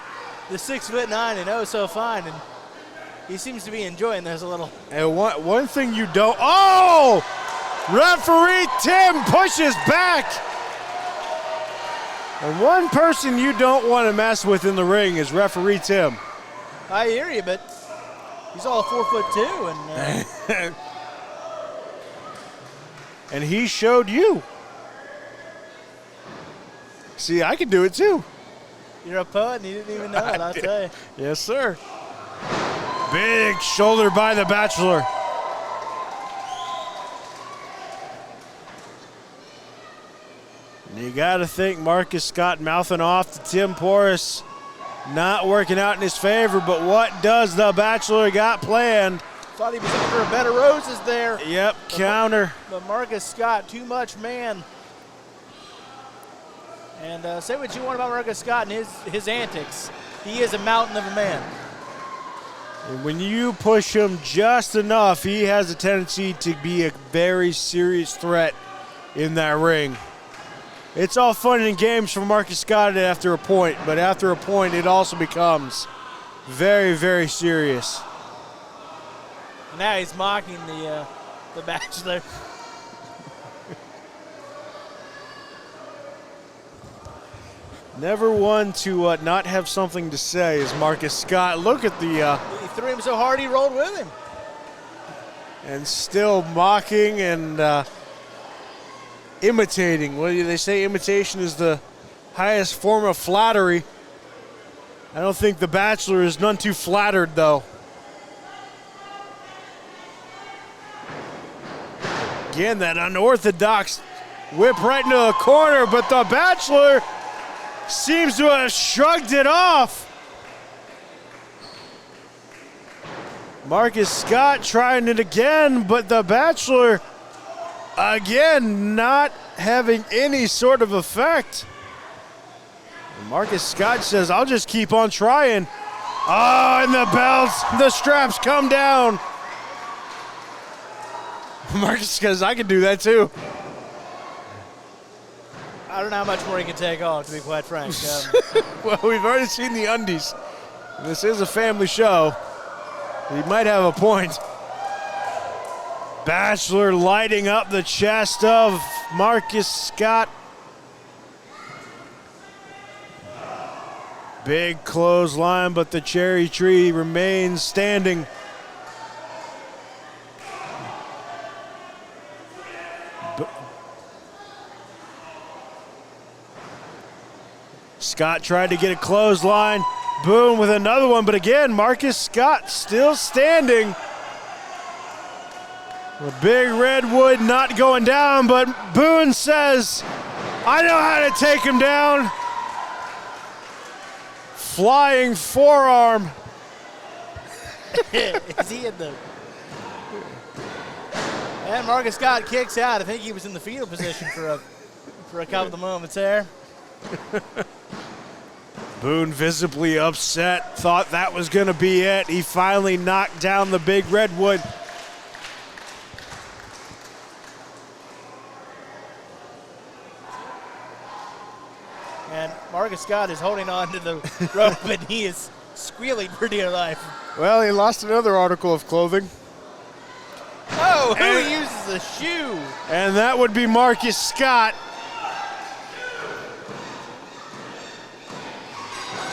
the 6'9" and oh so fine, and he seems to be enjoying this a little. And one thing you don't, oh! Referee Tim pushes back. And one person you don't want to mess with in the ring is referee Tim. I hear you, but he's all 4'2", and and he showed you. See, I can do it too. you're a poet and you didn't even know it, I'll tell you. Yes, sir. Big shoulder by the Bachelor. And you got to think Marcus Scott mouthing off to Tim Porras. Not working out in his favor, but what does the Bachelor got planned? Thought he was in for a bed of roses there. Yep, counter. But Marcus Scott, too much man. And say what you want about Marcus Scott and his antics. He is a mountain of a man. And when you push him just enough, he has a tendency to be a very serious threat in that ring. It's all fun and games for Marcus Scott after a point, but after a point, it also becomes very, very serious. Now he's mocking the Bachelor. Never one to not have something to say is Marcus Scott. Look at the... He threw him so hard he rolled with him. and still mocking and imitating. Well, they say imitation is the highest form of flattery. I don't think the Bachelor is none too flattered, though. Again, that unorthodox whip right into the corner, but the Bachelor seems to have shrugged it off. Marcus Scott trying it again, but the Bachelor, again, not having any sort of effect. And Marcus Scott says, I'll just keep on trying. Oh, and the belts, the straps come down. Marcus says, I can do that too. I don't know how much more he can take on, to be quite frank. Well, we've already seen the undies. This is a family show. He might have a point. Bachelor lighting up the chest of Marcus Scott. Big clothesline, but the cherry tree remains standing. Scott tried to get a clothesline. Boone with another one, but again, Marcus Scott still standing. The big redwood not going down, but Boone says, I know how to take him down. Flying forearm. Is he in the... And Marcus Scott kicks out. I think he was in the fetal position for a couple of moments there. Boone visibly upset, thought that was going to be it. He finally knocked down the big redwood. And Marcus Scott is holding on to the rope, and he is squealing for dear life. Well, he lost another article of clothing. Oh, Oh, who uses a shoe? And that would be Marcus Scott.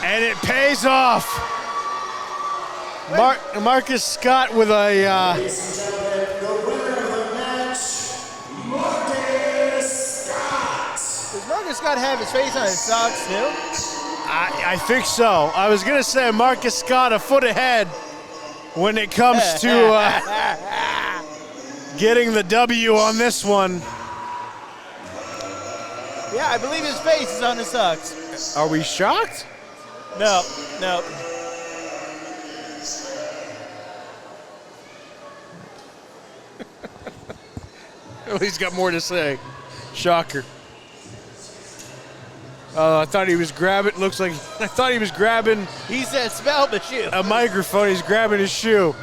And it pays off. Marcus Scott with a... Ladies and gentlemen, the winner of the match, Marcus Scott. Does Marcus Scott have his face on his socks too? I think so. I was going to say Marcus Scott a foot ahead when it comes to getting the W on this one. Yeah, I believe his face is on his socks. Are we shocked? No. Well, he's got more to say. Shocker. I thought he was grabbing. I thought he was grabbing He said, "Smell the shoe." a microphone. He's grabbing his shoe.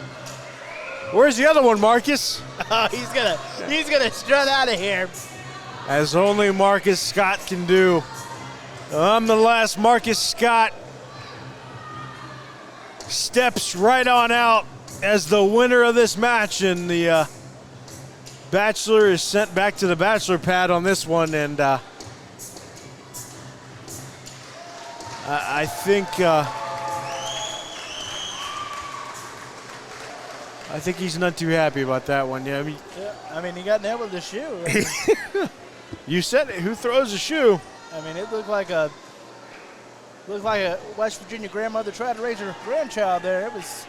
Where's the other one, Marcus? Oh, he's gonna strut out of here. As only Marcus Scott can do. Nonetheless, Marcus Scott steps right on out as the winner of this match, and the Bachelor is sent back to the Bachelor pad on this one, and I think he's not too happy about that one. Yeah, I mean, he got nailed with the shoe. You said it. Who throws a shoe? I mean, it looked like a West Virginia grandmother tried to raise her grandchild there. It was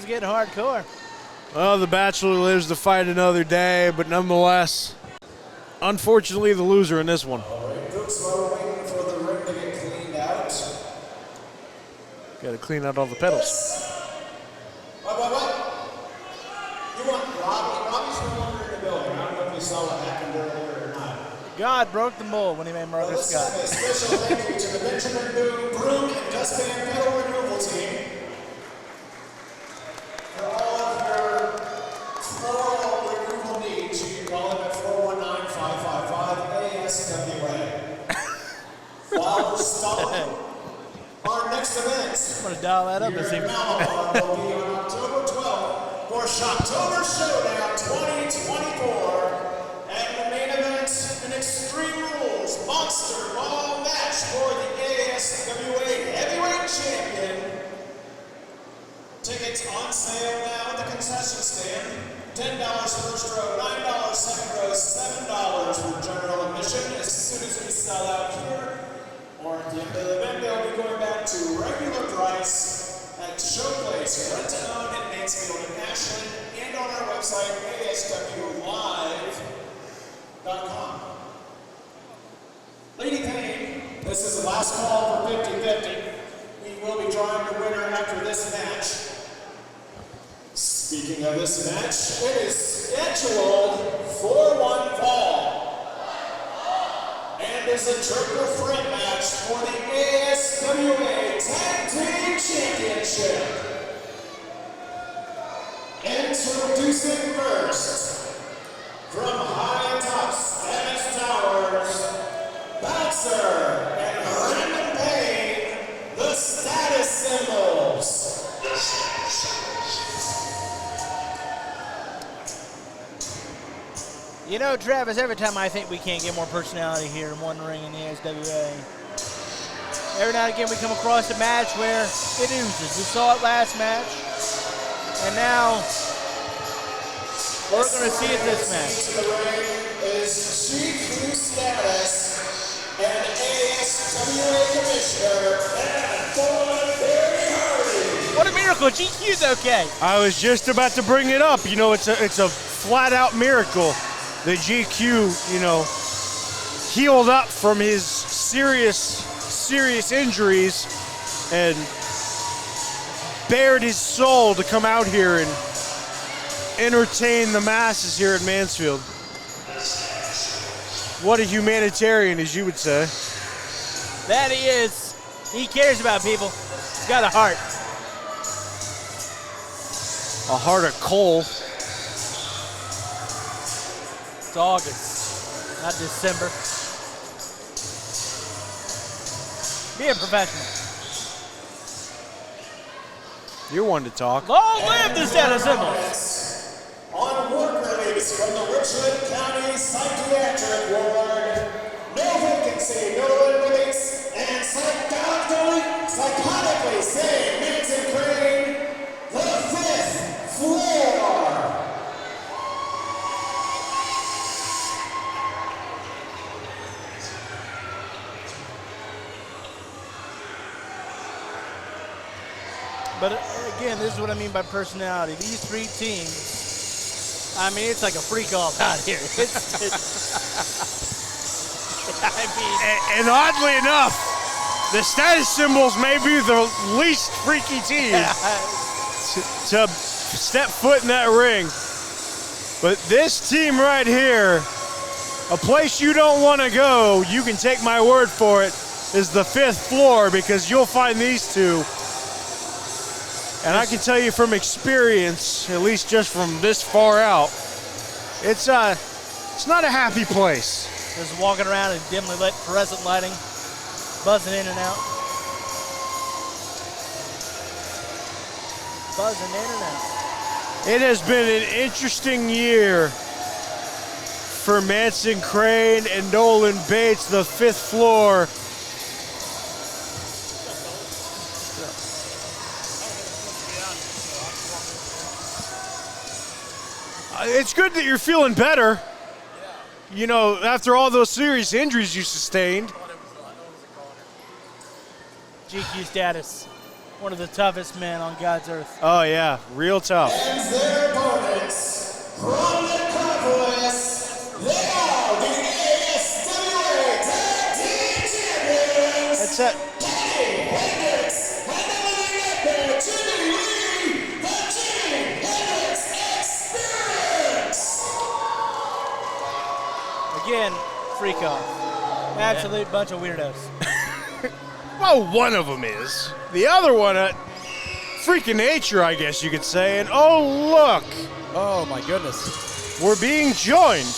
getting hardcore. Well, the Bachelor lives to fight another day, but nonetheless, unfortunately, the loser in this one. Folks, while we're waiting for the ring to get cleaned out. Got to clean out all the pedals. What? You want Robbie? Robbie's no longer in the building. I don't know if you saw what happened earlier or not. God broke the mold when he made Well, Marcus let's Scott. send a special thank you to the Benjamin Boone Broom and Dustpan Pedal Removal Team for all of your floral removal needs. You can call them at 419-555 ASWA. While we're stalling, our next event. I'm gonna dial that up Here and see. in Malibu will be on October 12th for Shoptober Showdown 2024. And the main event, an Extreme Rules Monster Ball match for the ASWA Heavyweight Champion. Tickets on sale now at the concession stand. $10 first row, $9 second row, $7 for general admission. As soon as we sell out here, or at the end of the event, they'll be going back to regular price at Showplace, Rent to Own in Mansfield and Ashland, and on our website, ASWLive.com. Lady Payne, this is the last call for 50-50. We will be drawing the winner after this match. Speaking of this match, it is scheduled for one fall. And is a triple threat match for the ASWA Tag Team Championship. Introducing first, from high atop Spanish Towers, Bouncer and Brandon Payne, the status symbols. You know, Travis, every time I think we can't get more personality here in one ring in the ASWA, every now and again we come across a match where it oozes. We saw it last match, and now we're going to see it this match. To the ring is GQ status and ASWA Commissioner and Barry Hardy. What a miracle! GQ's okay. I was just about to bring it up. You know, it's a flat-out miracle. The GQ, you know, healed up from his serious injuries and bared his soul to come out here and entertain the masses here at Mansfield. What a humanitarian, as you would say. That he is. He cares about people. He's got a heart. A heart of coal. It's August, not December. Be a professional. You're one to talk. Long live the status symbols. On from the Richland County Psychiatric Ward. No vacancy, no release, and psychotically saying Manson Crane, the 5th floor. But again, this is what I mean by personality. These three teams, I mean, it's like a freak off out here. I mean, And oddly enough, the status symbols may be the least freaky team to step foot in that ring. But this team right here, a place you don't want to go, you can take my word for it, is the 5th floor, because you'll find these two. And I can tell you from experience, at least just from this far out, it's not a happy place. just walking around in dimly lit fluorescent lighting, buzzing in and out. Buzzing in and out. It has been an interesting year for Manson Crane and Nolan Bates, the 5th floor. It's good that you're feeling better. You know, after all those serious injuries you sustained. GQ status. One of the toughest men on God's earth. Oh, yeah. Real tough. And their opponents from the conference, they are the ASWA Tag Team Champions. That's it. Cody Hendrix, handling it there, Jimmie the Jimmie Hendrix Experience. Again, freak off. Absolute bunch of weirdos. Well, one of them is. The other one, freak of nature, I guess you could say. And oh, look. Oh, my goodness. We're being joined.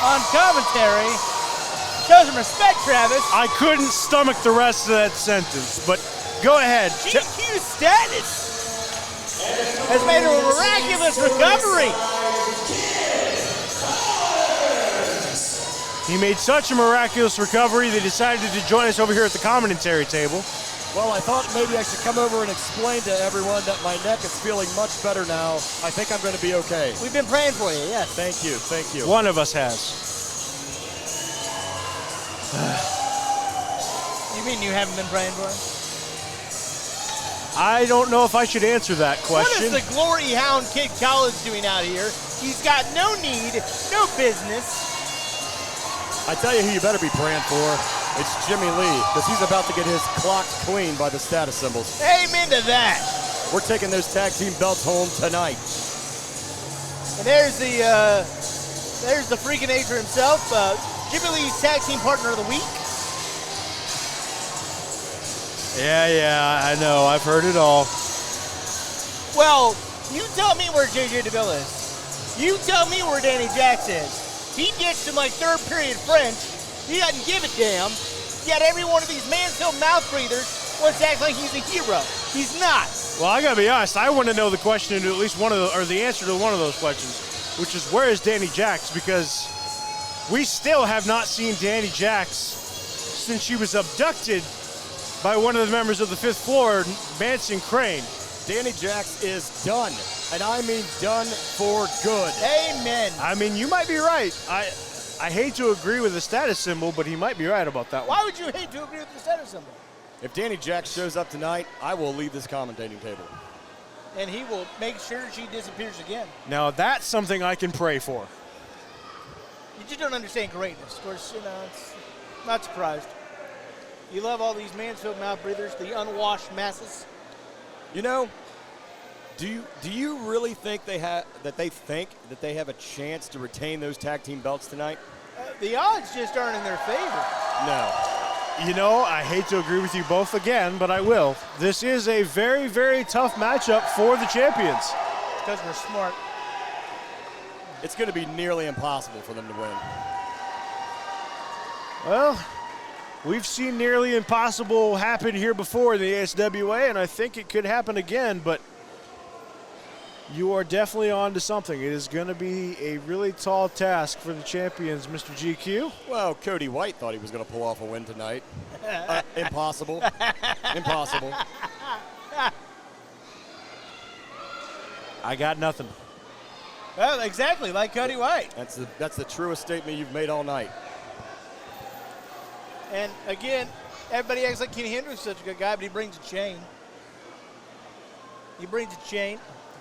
On commentary, show some respect, Travis. I couldn't stomach the rest of that sentence, but go ahead. GQ status has made a miraculous recovery. He made such a miraculous recovery, they decided to join us over here at the commentary table. Well, I thought maybe I should come over and explain to everyone that my neck is feeling much better now. I think I'm going to be okay. We've been praying for you, yes. Thank you, thank you. One of us has. You mean you haven't been praying for him? I don't know if I should answer that question. What is the Glory Hound Kid College doing out here? He's got no need, no business. I tell you who you better be praying for. It's Jimmie Lee, because he's about to get his clocked clean by the status symbols. Amen to that. We're taking those tag team belts home tonight. And there's the freak of nature himself, Jimmie Lee's tag team partner of the week. Yeah, I know. I've heard it all. Well, you tell me where JJ DeVille is. You tell me where Danny Jax is. He gets to my third period French. He doesn't give a damn. Yet every one of these Mansfield mouth breathers wants to act like he's a hero. He's not. Well, I gotta be honest. I want to know the question to at least one of the, or the answer to one of those questions, which is where is Danny Jax? Because we still have not seen Danny Jax since she was abducted by one of the members of the 5th floor, Manson Crane. Danny Jax is done, and I mean done for good. Amen. I mean, you might be right. I hate to agree with the status symbol, but he might be right about that one. Why would you hate to agree with the status symbol? If Danny Jax shows up tonight, I will leave this commentating table. And he will make sure she disappears again. Now, that's something I can pray for. You just don't understand greatness. Of course, I'm not surprised. You love all these Mansfield mouth breathers, the unwashed masses. You know, do you really think they have a chance to retain those tag team belts tonight? The odds just aren't in their favor. No. You know, I hate to agree with you both again, but I will. This is a very, very tough matchup for the champions. Because we're smart. It's going to be nearly impossible for them to win. Well, we've seen nearly impossible happen here before in the ASWA, and I think it could happen again, but You are definitely on to something. It is going to be a really tall task for the champions, Mr. GQ. Well, Cody White thought he was going to pull off a win tonight. Impossible. Impossible. I got nothing. Well, exactly, like Cody White. That's the truest statement you've made all night. And again, everybody acts like Jimmie Hendrix is such a good guy, but he brings a chain. He brings a chain.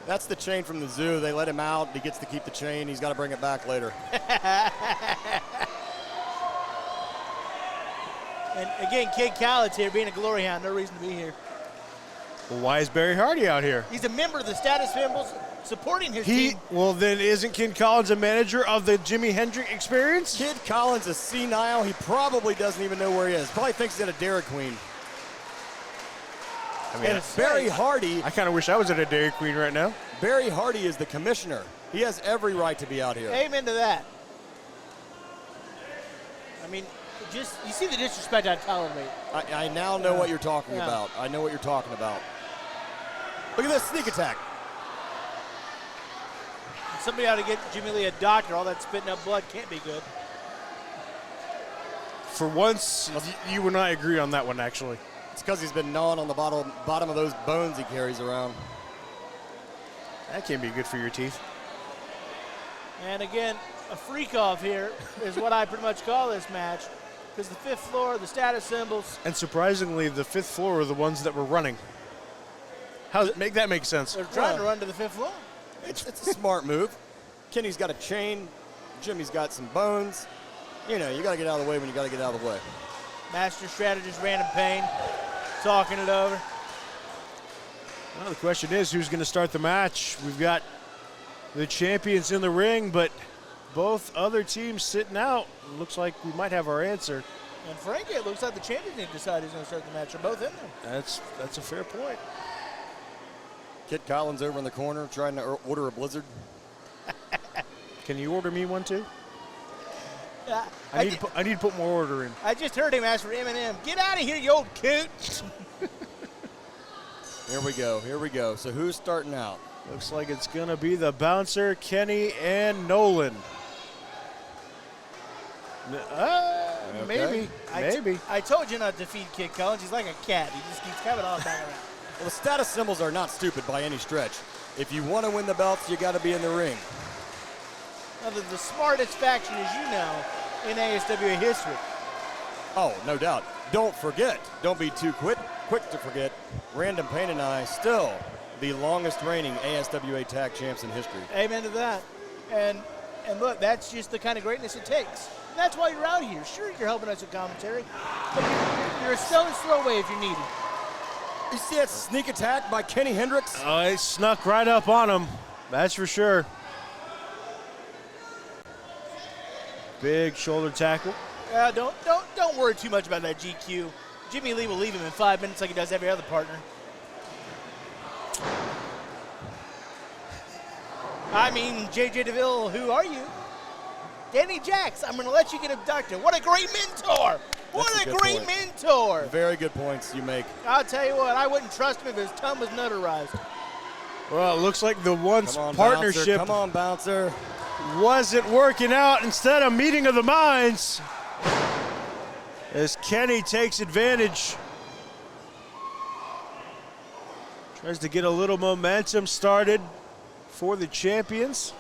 That's the chain from the zoo. They let him out. He gets to keep the chain. He's got to bring it back later. And again, Kid Khaled's here being a glory hound. No reason to be here. Well, why is Barry Hardy out here? He's a member of the Status Symbols supporting his team. Well, then isn't Kid Collins a manager of the Jimmie Hendrix Experience? Kid Collins is senile. He probably doesn't even know where he is. Probably thinks he's at a Dairy Queen. I mean, And Barry Hardy, I kind of wish I was at a Dairy Queen right now. Barry Hardy is the commissioner. He has every right to be out here. Amen to that. I mean, just you see the disrespect on Colin made. I now know what you're talking Yeah. about. I know what you're talking about. Look at this sneak attack. Somebody ought to get Jimmy Lee a doctor. All that spitting up blood can't be good. For once, you and I agree on that one, actually. It's because he's been gnawing on the bottom of those bones he carries around. That can't be good for your teeth. And again, a freak off here is what I pretty much call this match, because the fifth floor, the Status Symbols, And surprisingly, the fifth floor are the ones that were running. How does that make sense? they're trying to run to the fifth floor. It's a smart move. Kenny's got a chain. Jimmy's got some bones. You know, you got to get out of the way when you got to get out of the way. Master strategist Random Payne talking it over. Well, the question is, who's going to start the match? We've got the champions in the ring, but both other teams sitting out. Looks like we might have our answer. And frankly, it looks like the champions need to decide who's going to start the match. They're both in there. That's a fair point. Kid Collins over in the corner trying to order a blizzard. Can you order me one too? Yeah, I need to put more order in. I just heard him ask for M&M. Get out of here, you old coot. Here we go. Here we go. So who's starting out? Looks like it's going to be the bouncer, Kenny, and Nolan. Maybe. Maybe. I told you not to feed Kid Collins. He's like a cat. He just keeps coming on back around. Well, the Status Symbols are not stupid by any stretch. If you want to win the belts, you got to be in the ring. Now, they're the smartest faction, as you know, in ASWA history. Oh, no doubt. Don't forget. Don't be too quick to forget. Random Payne and I still the longest reigning ASWA Tag Champs in history. Amen to that. And look, that's just the kind of greatness it takes. And that's why you're out here. Sure, you're helping us with commentary, but you're a stone's throw away if you're needed. You see that sneak attack by Kenny Hendrix? Oh, it snuck right up on him. That's for sure. Big shoulder tackle. Don't worry too much about that GQ. Jimmie Lee will leave him in 5 minutes like he does every other partner. I mean, JJ DeVille, who are you? Danny Jax, I'm going to let you get abducted. What a great mentor. What a great mentor. Very good points you make. I'll tell you what, I wouldn't trust him if his tongue was notarized. Well, it looks like the once Come on, partnership Bouncer. Come on, Bouncer. wasn't working out. Instead, a meeting of the minds as Kenny takes advantage. Tries to get a little momentum started for the champions.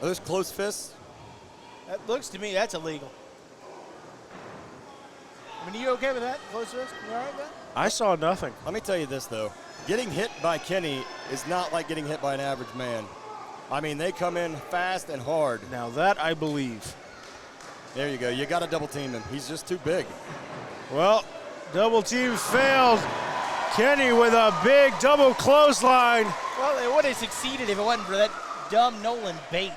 Are those close fists? That looks to me that's illegal. I mean, are you okay with that? Close fist? You all right with that? I saw nothing. Let me tell you this, though. Getting hit by Kenny is not like getting hit by an average man. I mean, they come in fast and hard. Now that I believe. There you go. You got to double team him. He's just too big. Well, double team failed. Kenny with a big double clothesline. Well, it would have succeeded if it wasn't for that dumb Nolan bait.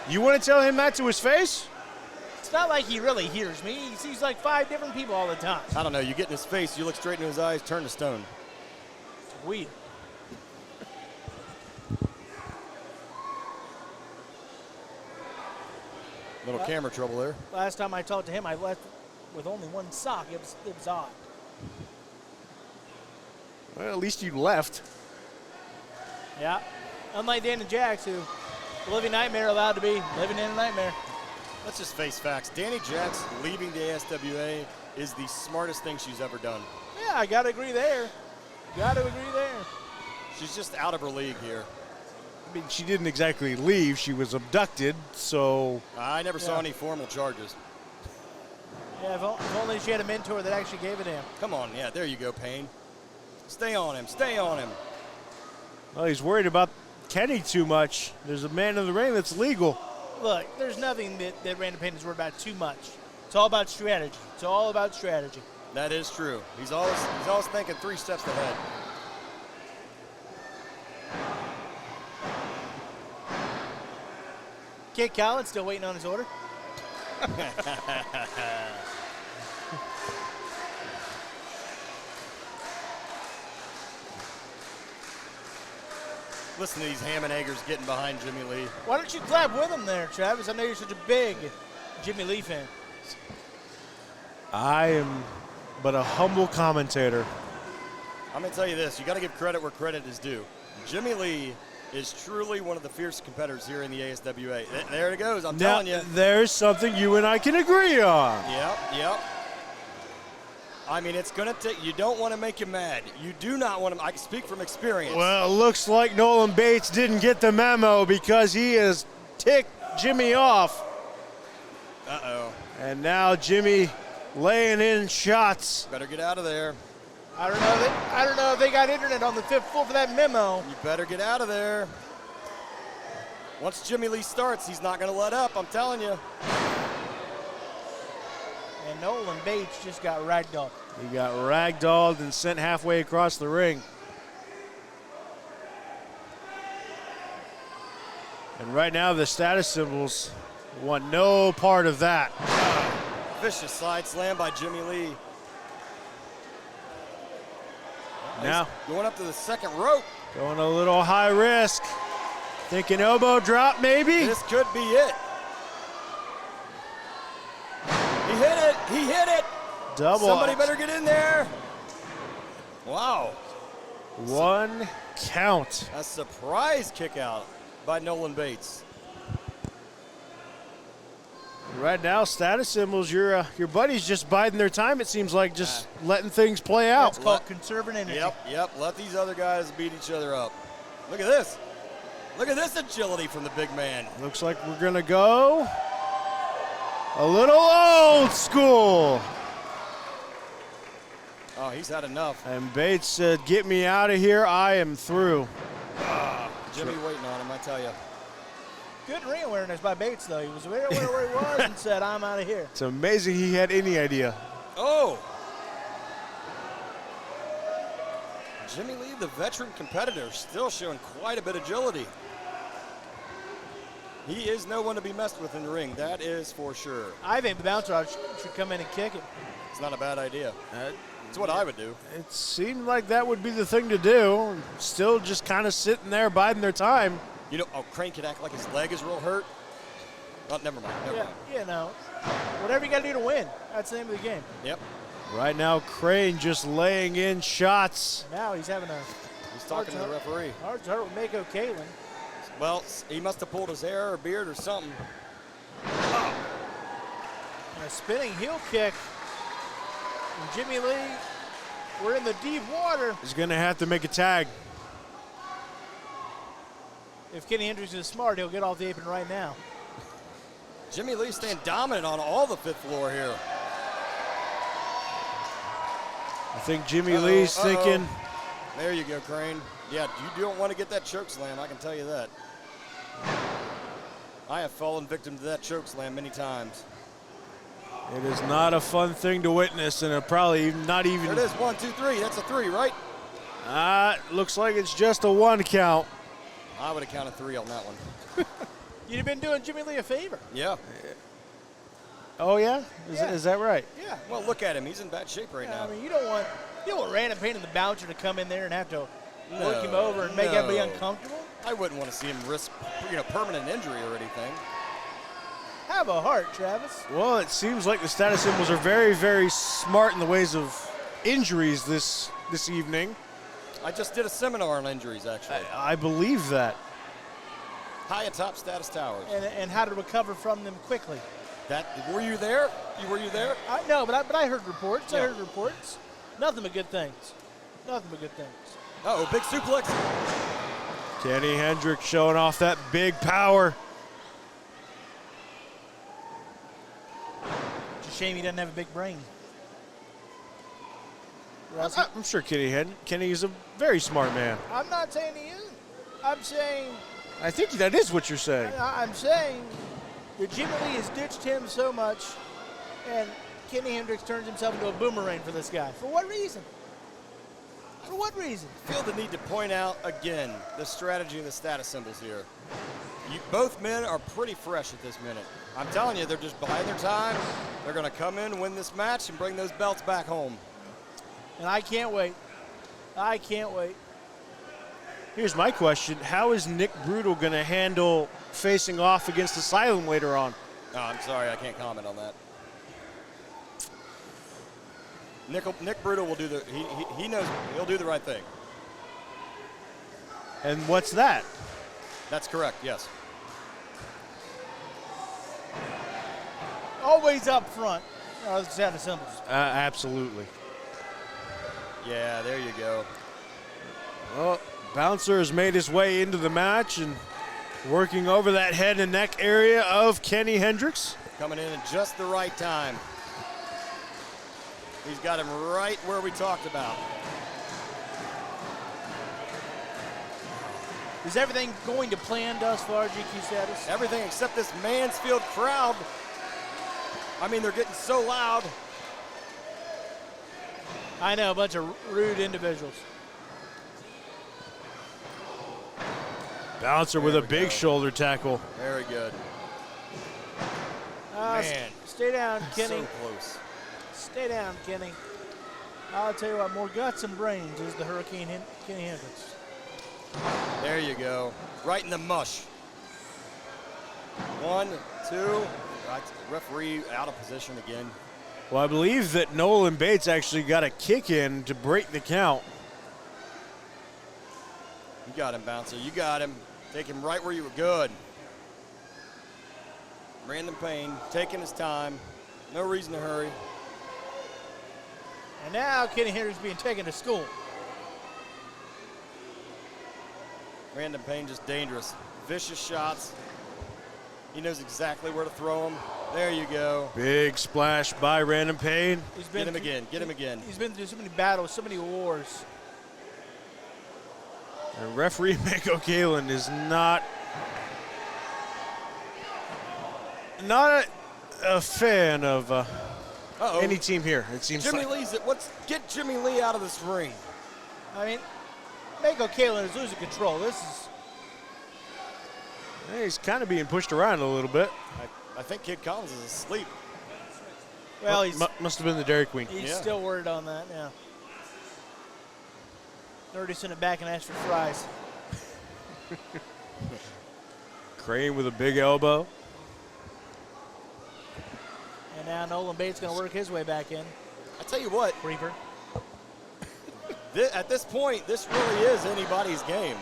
You want to tell him that to his face? It's not like he really hears me. He sees like 5 different people all the time. I don't know. You get in his face, you look straight into his eyes, turn to stone. It's weird. Little camera trouble there. Last time I talked to him, I left with only one sock. It was odd. Well, at least you left. Yeah. Unlike Dan and Jax, who living nightmare allowed to be living in a nightmare. Let's just face facts. Danny Jax leaving the ASWA is the smartest thing she's ever done. Yeah, I gotta agree there. Gotta agree there. She's just out of her league here. I mean, she didn't exactly leave. She was abducted, so... I never saw any formal charges. Yeah, if only she had a mentor that actually gave a damn. Come on, yeah, there you go, Payne. Stay on him, stay on him. Well, he's worried about Kenny too much. There's a man in the ring that's legal. Look, there's nothing that Random Payne is worried about too much. It's all about strategy. It's all about strategy. That is true. He's always thinking 3 steps ahead. Kid Collins still waiting on his order. Listen to these ham and eggers getting behind Jimmie Lee. Why don't you clap with him there, Travis? I know you're such a big Jimmie Lee fan. I am but a humble commentator. I'm going to tell you this. You got to give credit where credit is due. Jimmie Lee is truly one of the fierce competitors here in the ASWA. There it goes. I'm telling you. There's something you and I can agree on. Yep. I mean, it's going to take, you don't want to make him mad. You do not want him, I can speak from experience. Well, it looks like Nolan Bates didn't get the memo because he has ticked Jimmy off. Uh-oh. And now Jimmy laying in shots. Better get out of there. I don't know if they got internet on the 5th floor for that memo. You better get out of there. Once Jimmie Lee starts, he's not going to let up, I'm telling you. And Nolan Bates just got ragdolled. He got ragdolled and sent halfway across the ring. And right now the status symbols want no part of that. Vicious side slam by Jimmie Lee. Now going up to the 2nd rope. Going a little high risk. Thinking elbow drop maybe? This could be it. He hit it. He hit it. Double. Somebody better get in there. Wow. 1 count. A surprise kick out by Nolan Bates. Right now, status symbols, your buddies just biding their time, it seems like, just letting things play out. That's called conserving energy. Yep. Let these other guys beat each other up. Look at this. Look at this agility from the big man. Looks like we're going to go a little old school. Oh, he's had enough. And Bates said, get me out of here. I am through. Jimmy waiting on him, I tell you. Good ring awareness by Bates, though. He was aware where he was and said, I'm out of here. It's amazing he had any idea. Oh. Jimmie Lee, the veteran competitor, still showing quite a bit of agility. He is no one to be messed with in the ring, that is for sure. I think the bouncer should come in and kick it. It's not a bad idea. It's what I would do. It seemed like that would be the thing to do. Still just kind of sitting there biding their time. You know, Crane could act like his leg is real hurt. Oh, never mind. You know, whatever you got to do to win. That's the name of the game. Yep. Right now, Crane just laying in shots. Now he's having He's talking to the referee. Hard to hurt with Mako Kalen. Well, he must have pulled his hair or beard or something. And a spinning heel kick. And Jimmie Lee, we're in the deep water. He's going to have to make a tag. If Kenny Hendrix is smart, he'll get off the apron right now. Jimmie Lee staying dominant on all the 5th floor here. I think Jimmie Lee's thinking. There you go, Crane. Yeah, you don't want to get that choke slam, I can tell you that. I have fallen victim to that choke slam many times. It is not a fun thing to witness, and it probably not even. There it is, 1, 2, 3. That's a 3, right? Looks like it's just a 1 count. I would have counted 3 on that one. You'd have been doing Jimmie Lee a favor. Yeah. Oh yeah? Yeah. Is that right? Yeah. Well, look at him. He's in bad shape right now. I mean, you don't want Random Payne and the bouncer to come in there and have to work him over and make everybody uncomfortable. I wouldn't want to see him risk, permanent injury or anything. Have a heart, Travis. Well, it seems like the status symbols are very, very smart in the ways of injuries this evening. I just did a seminar on injuries, actually. I believe that. High atop Status Towers. And how to recover from them quickly. Were you there? Were you there? No, but I heard reports. Yeah. I heard reports. Nothing but good things. Nothing but good things. Uh-oh, big suplex. Kenny Hendrix showing off that big power. It's a shame he doesn't have a big brain. I'm sure Kenny is a very smart man. I'm not saying he isn't. I'm saying I think that is what you're saying. I'm saying that Jimmie Lee has ditched him so much, and Kenny Hendrix turns himself into a boomerang for this guy. For what reason? For what reason? I feel the need to point out again the strategy and the status symbols here. Both men are pretty fresh at this minute. I'm telling you, they're just buying their time. They're going to come in, win this match, and bring those belts back home. And I can't wait. I can't wait. Here's my question. How is Nick Brutal going to handle facing off against Asylum later on? Oh, I'm sorry, I can't comment on that. Nick Brutal will do he knows he'll do the right thing. And what's that? That's correct, yes. Always up front. Oh, let's have the symbols. Absolutely. Yeah, there you go. Well, Bouncer has made his way into the match and working over that head and neck area of Kenny Hendrix. Coming in at just the right time. He's got him right where we talked about. Is everything going to plan thus far, GQ status? Everything except this Mansfield crowd. I mean, they're getting so loud. I know, a bunch of rude individuals. Bouncer with a big shoulder tackle. Very good. Man. Stay down, Kenny. So close. Stay down, Kenny. I'll tell you what, more guts and brains is the Hurricane Kenny Hendrix. There you go. Right in the mush. 1, 2. Right, referee out of position again. Well, I believe that Nolan Bates actually got a kick in to break the count. You got him, Bouncer. You got him. Take him right where you were. Good. Random Pain, taking his time. No reason to hurry. And now Kenny Hendrix being taken to school. Random Pain just dangerous. Vicious shots. He knows exactly where to throw them. There you go. Big splash by Random Pain. Get him again. Get him again. He's been through so many battles, so many wars. And referee Mako Kalen is not a fan of any team here. It seems Jimmie like. Lee's get Jimmie Lee out of this ring. I mean, Mako Kalen is losing control. This is. He's kind of being pushed around a little bit. I think Kid Collins is asleep. Well, he's must have been the Dairy Queen. He's still worried on that, yeah. Already sent it back and asked for fries. Crane with a big elbow. And now Nolan Bates going to work his way back in. I tell you what, Reaper. At this point, this really is anybody's game.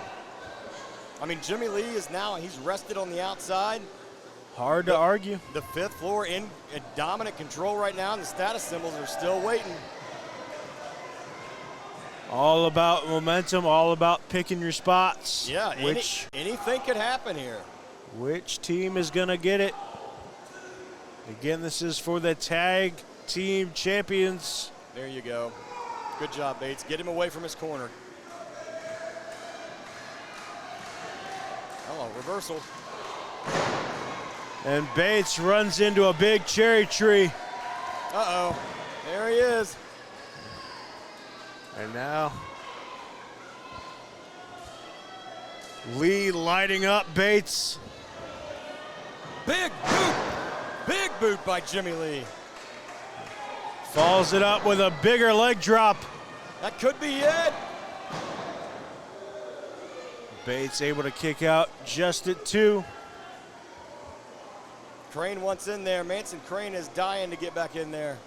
I mean, Jimmie Lee is now, he's rested on the outside. Hard to argue. The fifth floor in dominant control right now, and the status symbols are still waiting. All about momentum, all about picking your spots. Yeah, anything could happen here. Which team is going to get it? Again, this is for the Tag Team Champions. There you go. Good job, Bates. Get him away from his corner. Oh, reversal. And Bates runs into a big cherry tree. Uh-oh. There he is. And now Lee lighting up Bates. Big boot. Big boot by Jimmie Lee. Follows it up with a bigger leg drop. That could be it. Bates able to kick out just at 2. Crane wants in there. Manson Crane is dying to get back in there.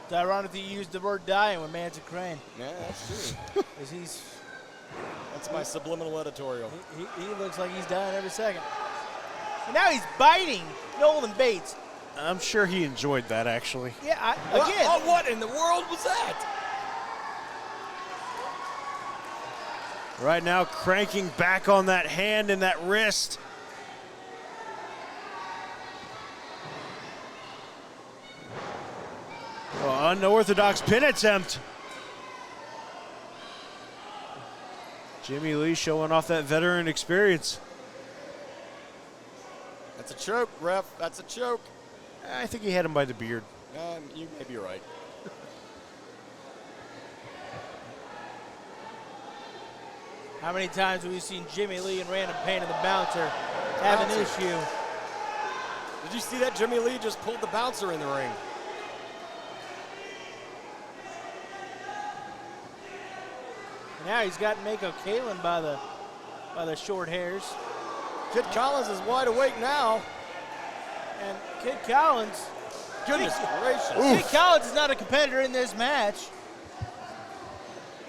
It's ironic that you used the word dying with Manson Crane. Yeah, that's true. Because he's That's my subliminal editorial. He looks like he's dying every second. And now he's biting Nolan Bates. I'm sure he enjoyed that, actually. Yeah, again. What in the world was that? Right now, cranking back on that hand and that wrist. Unorthodox pin attempt. Jimmie Lee showing off that veteran experience. That's a choke, ref. That's a choke. I think he had him by the beard. You may be right. How many times have we seen Jimmie Lee and Random Pain and the bouncer have an issue? Did you see that? Jimmie Lee just pulled the bouncer in the ring. And now he's got Mako Kalen by the short hairs. Kid Collins is wide awake now. And Kid Collins. Goodness gracious. Kid Collins is not a competitor in this match.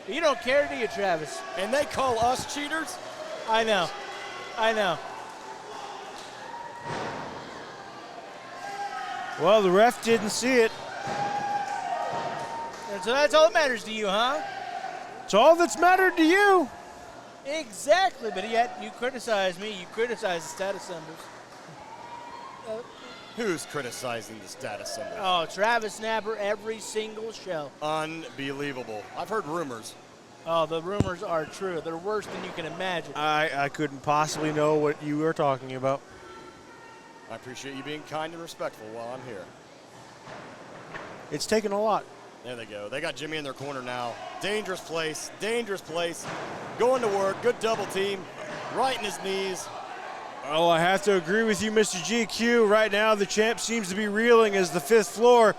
You don't care, do you, Travis? And they call us cheaters? I know. Well, the ref didn't see it. And so that's all that matters to you, huh? It's all that's mattered to you. Exactly, but yet you criticize me. You criticize the status symbols. Who's criticizing the status symbol? Oh, Travis Snapper every single show. Unbelievable. I've heard rumors. Oh, the rumors are true. They're worse than you can imagine. I couldn't possibly know what you were talking about. I appreciate you being kind and respectful while I'm here. It's taken a lot. There they go. They got Jimmy in their corner now. Dangerous place. Dangerous place. Going to work. Good double team. Right in his knees. Oh, I have to agree with you, Mr. GQ. Right now, the champ seems to be reeling as the fifth floor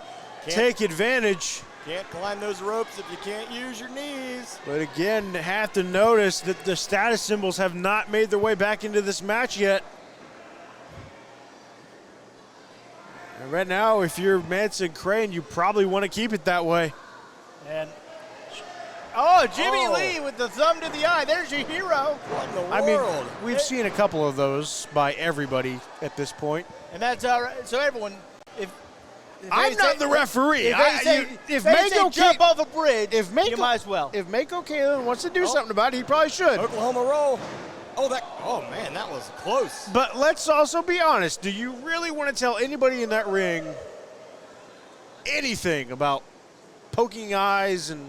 take advantage. Can't climb those ropes if you can't use your knees. But again, have to notice that the status symbols have not made their way back into this match yet. And right now, if you're Manson Crane, you probably want to keep it that way. And Jimmie Lee with the thumb to the eye. There's your hero. What in the world? I mean, we've seen a couple of those by everybody at this point. And that's all right. So everyone, if I'm not the referee. If Mako jump off a bridge, you might as well. If Mako Kalen wants to do something about it, he probably should. Oklahoma roll. Oh man, that was close. But let's also be honest. Do you really want to tell anybody in that ring anything about poking eyes and...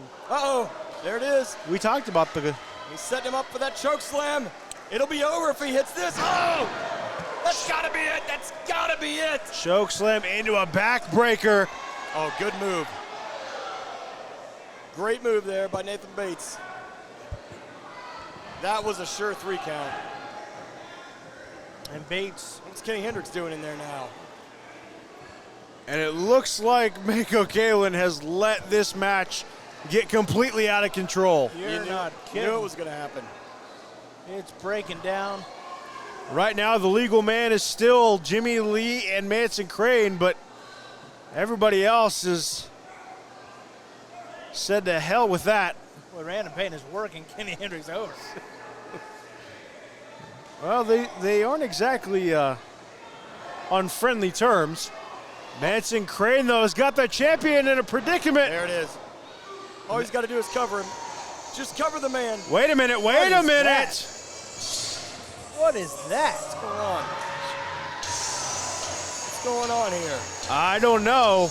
There it is. We talked about the... He's setting him up for that choke slam. It'll be over if he hits this. Oh! That's gotta be it. That's gotta be it. Choke slam into a backbreaker. Oh, good move. Great move there by Nathan Bates. That was a sure 3 count. And Bates. What's Jimmie Hendrix doing in there now? And it looks like Mako Kalen has let this match get completely out of control. You're not You kidding. knew it was gonna happen. It's breaking down. Right now, the legal man is still Jimmie Lee and Manson Crane, but everybody else is said to hell with that. Well, Random Pain is working Jimmie Hendrix over. Well, they aren't exactly on friendly terms. Manson Crane, though, has got the champion in a predicament. There it is. All he's got to do is cover him. Just cover the man. Wait a minute, wait a minute. What is that? What's going on? What's going on here? I don't know.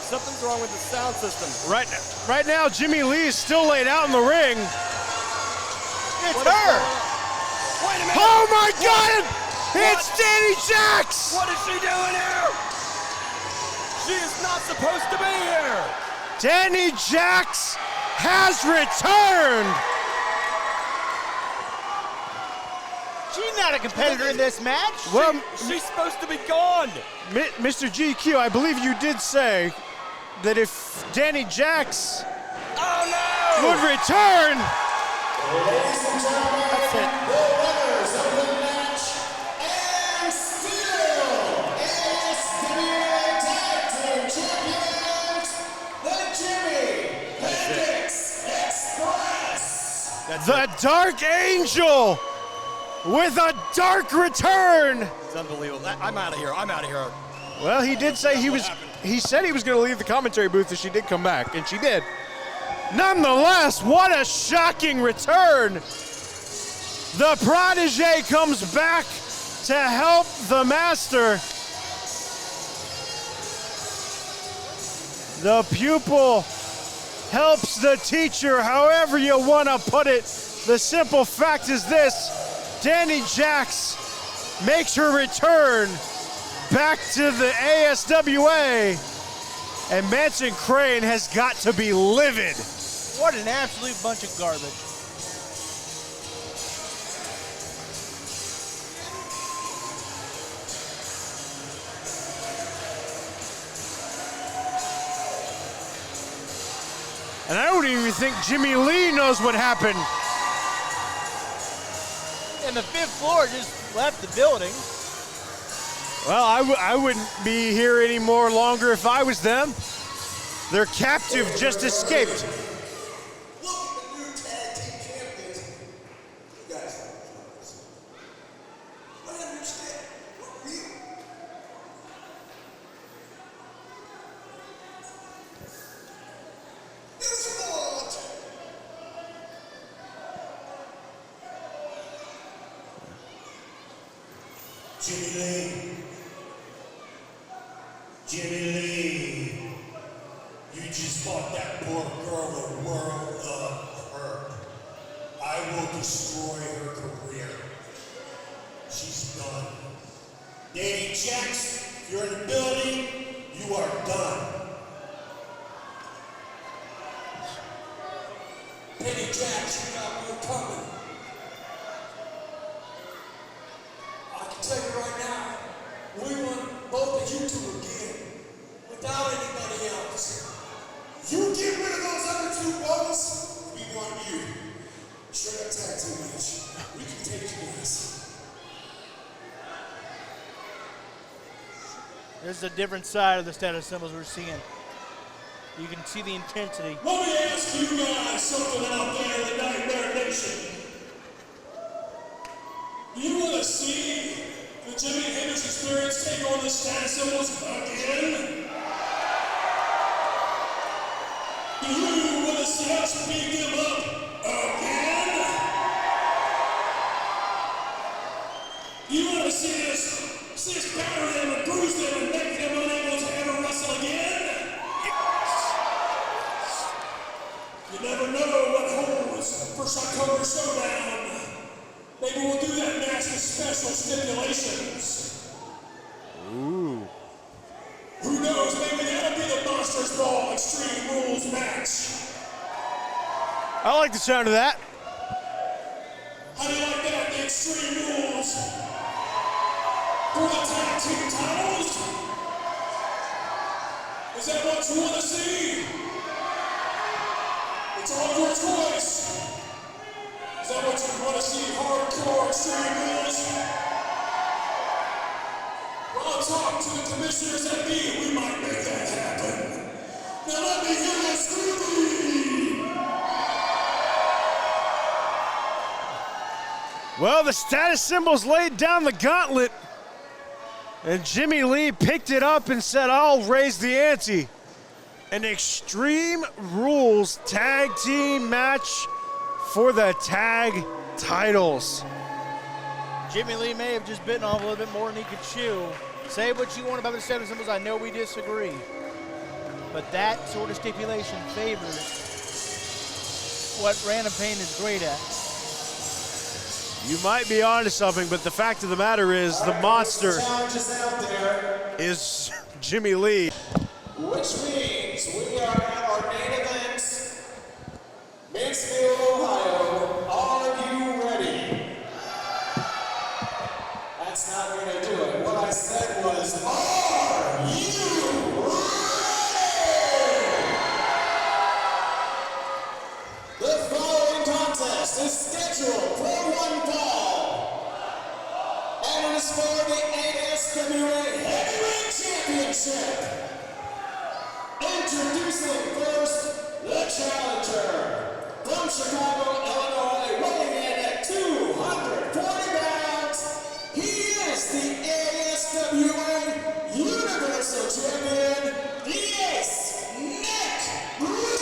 Something's wrong with the sound system. Right now, Jimmie Lee is still laid out in the ring. It's her. Wait a minute. Oh my God! It's Danny Jax! What is she doing here? She is not supposed to be here. Danny Jax has returned. She's not a competitor in this match. Well, She's supposed to be gone. Mr. GQ, I believe you did say that if Danny Jax would return, Ladies and gentlemen, That's it. the winners of the match and still ASWA Tag Team Champions, the Jimmie Hendrix Express. The Dark Angel with a dark return. It's unbelievable. I'm out of here. I'm out of here. Well, he did say he said he was going to leave the commentary booth if she did come back, and she did. Nonetheless, what a shocking return. The protege comes back to help the master. The pupil helps the teacher, however you want to put it. The simple fact is this: Danny Jax makes her return back to the ASWA, and Manson Crane has got to be livid. What an absolute bunch of garbage. And I don't even think Jimmie Lee knows what happened. And the fifth floor just left the building. Well, I wouldn't be here any more longer if I was them. Their captive just escaped. Look at the new tag team champions. You guys are jealous. I don't understand. We're real. It was fault. Jimmie Lee. Jimmie Lee. You just bought that poor girl the world of hurt. I will destroy her career. She's done. Danny Jax, if you're in the building, you are done. Danny Jax, you got more coming. I can tell you right now, we want both of you two again, without anybody else. You get rid of those other two brothers, we want you. Straight up tag team match. We can take you guys. There's a different side of the status symbols we're seeing. You can see the intensity. Let me ask you guys something out there in the Nightmare Nation. Do you want to see the Jimmie Hendrix Experience take on the status symbols again? Do you want to see us beat them up again? Do you want to see us batter them and bruise them and make them unable to ever wrestle again? You never know what holds for October Showdown. Maybe we'll do that match with special stipulations. Ooh. Who knows, maybe that'll be the Monsters Ball Extreme Rules match. I like the sound of that. How do you like that, the Extreme Rules? For the tag team titles? Is that what you want to see? It's all your choice. Is that what you want to see, hardcore Extreme Rules? Well, I'll talk to the commissioners at me, we might make that happen. Now let me hear you scream! Well, the status symbols laid down the gauntlet, and Jimmie Lee picked it up and said, I'll raise the ante. An Extreme Rules tag team match for the tag titles. Jimmie Lee may have just bitten off a little bit more than he could chew. Say what you want about the status symbols, I know we disagree. But that sort of stipulation favors what Random Pain is great at. You might be onto something, but the fact of the matter is the monster is Jimmie Lee. Which means we are at our main event, Mansfield, Ohio. Are you ready? That's not going to do it. What I said was, are you ready? The following contest is scheduled for one fall, and it is for the ASWA Heavyweight Championship. Introducing first, the challenger, from Chicago, Illinois, weighing in at 240 pounds, he is the ASWA Universal Champion, the Ace, Nick Brutal!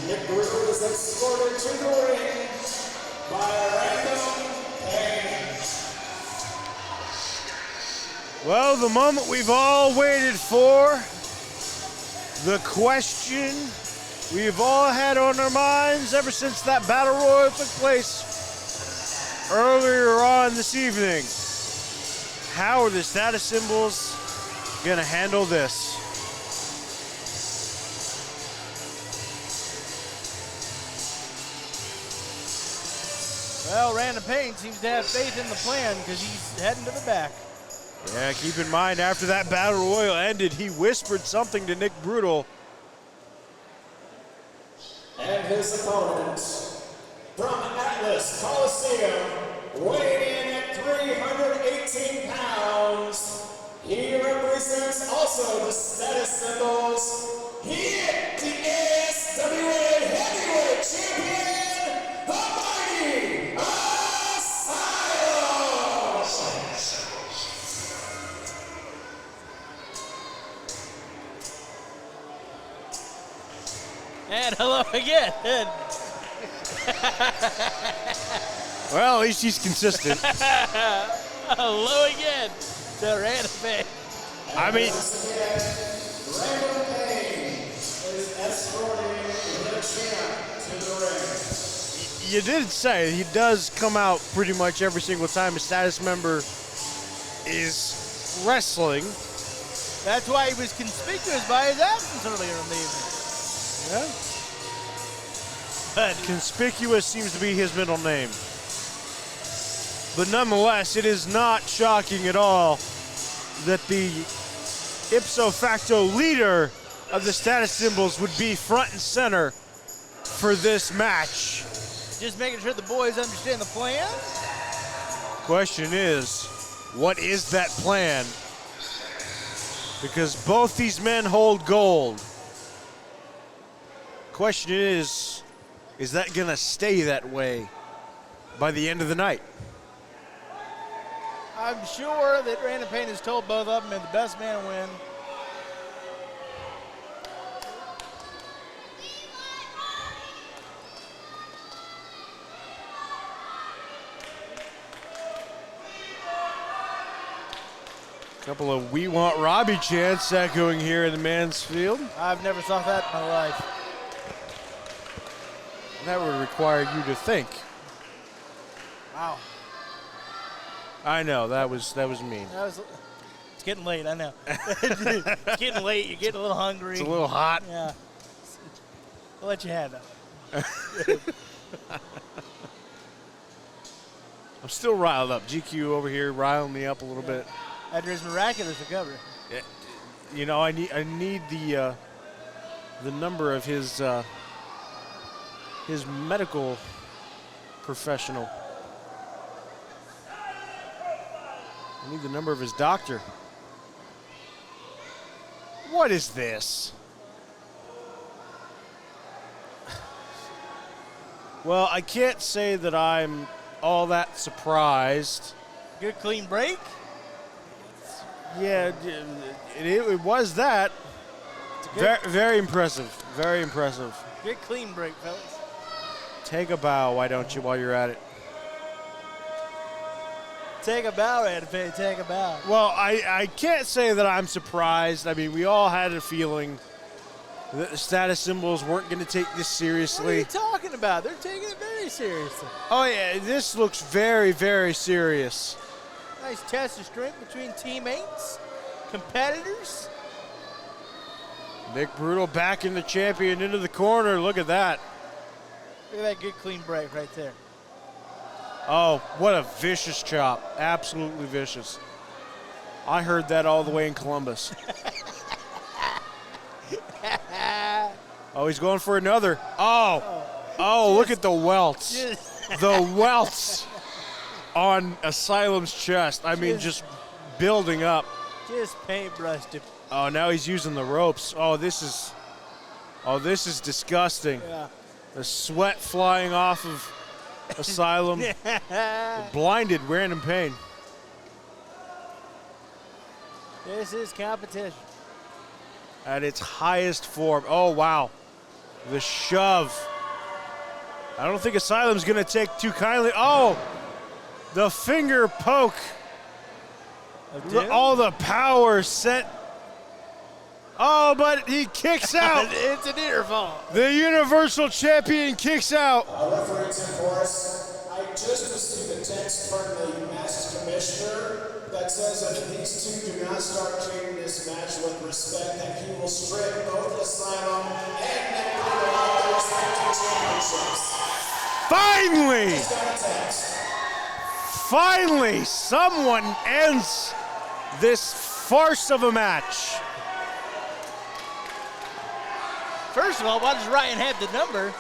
Nick Brutal is escorted to the ring by Random Pain. Well, the moment we've all waited for, the question we've all had on our minds ever since that Battle Royal took place earlier on this evening. How are the status symbols gonna handle this? Well, Random Pain seems to have faith in the plan because he's heading to the back. Yeah, keep in mind, after that Battle Royal ended, he whispered something to Nick Brutal. And his opponent, from Atlas Coliseum, weighing in at 318 pounds, he represents also the status symbols. He is the ASWA Heavyweight Champion, the mighty Axel! And hello again. Well, at least he's consistent. Hello again to Random Pain. I mean, Random Pain is escorting the champ to the ring. you did say he does come out pretty much every single time a status member is wrestling. That's why he was conspicuous by his absence earlier in the evening. Yeah. But conspicuous seems to be his middle name. But nonetheless, it is not shocking at all that the ipso facto leader of the status symbols would be front and center for this match. Just making sure the boys understand the plan. Question is, what is that plan? Because both these men hold gold. Question is that gonna stay that way by the end of the night? I'm sure that Random Pain has told both of them that the best man win. Couple of "We Want Robbie" chants echoing here in the men's field. I've never thought that in my life. That would require you to think. Wow. I know, that was mean. It's getting late, I know. It's getting late, you're getting a little hungry. It's a little hot. Yeah. I'll let you have that. I'm still riled up. GQ over here riling me up a little bit. After his miraculous recovery. You know, I need the number of his medical professional. I need the number of his doctor. What is this? Well, I can't say that I'm all that surprised. Good clean break. Yeah, it was that. Very impressive. Very impressive. Good clean break, fellas. Take a bow, why don't you, while you're at it? Take a bow, Random Pain, take a bow. Well, I can't say that I'm surprised. I mean, we all had a feeling that the status symbols weren't going to take this What are seriously. you talking about? They're taking it very seriously. Oh, yeah, this looks very, very serious. Nice test of strength between teammates, competitors. Nick Brutal backing the champion into the corner. Look at that. Look at that good clean break right there. Oh, what a vicious chop. Absolutely vicious. I heard that all the way in Columbus. Oh, he's going for another. Oh, look at the welts. The welts on Asylum's chest. I mean, just building up. Just paintbrushed him. Oh, now he's using the ropes. Oh, this is disgusting. Yeah. The sweat flying off of Asylum. Blinded, wearing in pain. This is competition. At its highest form. Oh, wow. The shove. I don't think Asylum's going to take too kindly. Oh, the finger poke. All the power set. Oh, but he kicks out. It's an ear fall. The Universal Champion kicks out. Referee Tim Forrest, I just received a text from the Master Commissioner that says that if these two do not start treating this match with respect, that he will strip both Asylum and Nick Bruno out their respective championships. Finally! Just got a text. Finally, someone ends this farce of a match. First of all, why does Ryan have the number?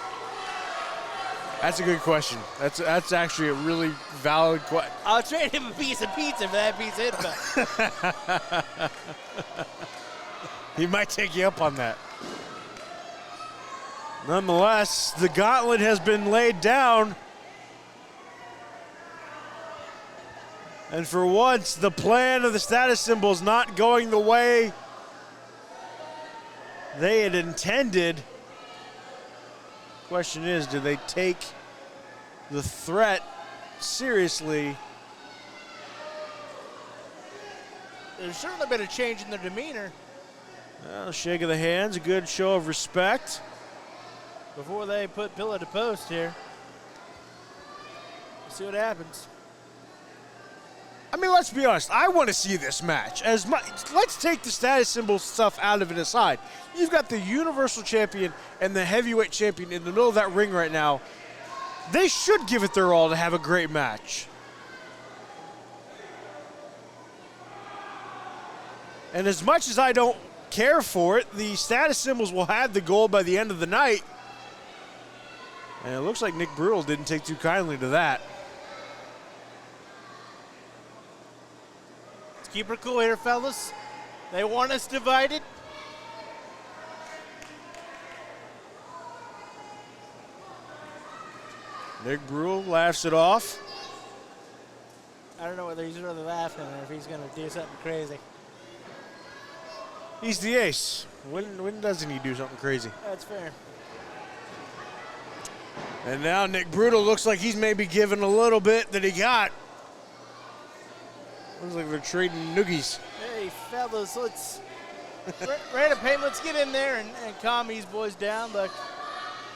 That's a good question. That's actually a really valid question. I'll trade him a piece of pizza for that piece of info. He might take you up on that. Nonetheless, the gauntlet has been laid down. And for once, the plan of the status symbol is not going the way they had intended. Question is, do they take the threat seriously? There's certainly been a change in their demeanor. Well, shake of the hands, a good show of respect. Before they put pillow to post here. See what happens. I mean, let's be honest. I want to see this match. Let's take the status symbol stuff out of it aside. You've got the Universal Champion and the Heavyweight Champion in the middle of that ring right now. They should give it their all to have a great match. And as much as I don't care for it, the status symbols will have the gold by the end of the night. And it looks like Nick Brutal didn't take too kindly to that. Keep her cool here, fellas. They want us divided. Nick Brutal laughs it off. I don't know whether he's really laughing or if he's going to do something crazy. He's the ace. When doesn't he do something crazy? That's fair. And now Nick Brutal looks like he's maybe giving a little bit that he got. Looks like they're trading noogies. Hey, fellas, let's rate of pain. Let's get in there and calm these boys down. Look,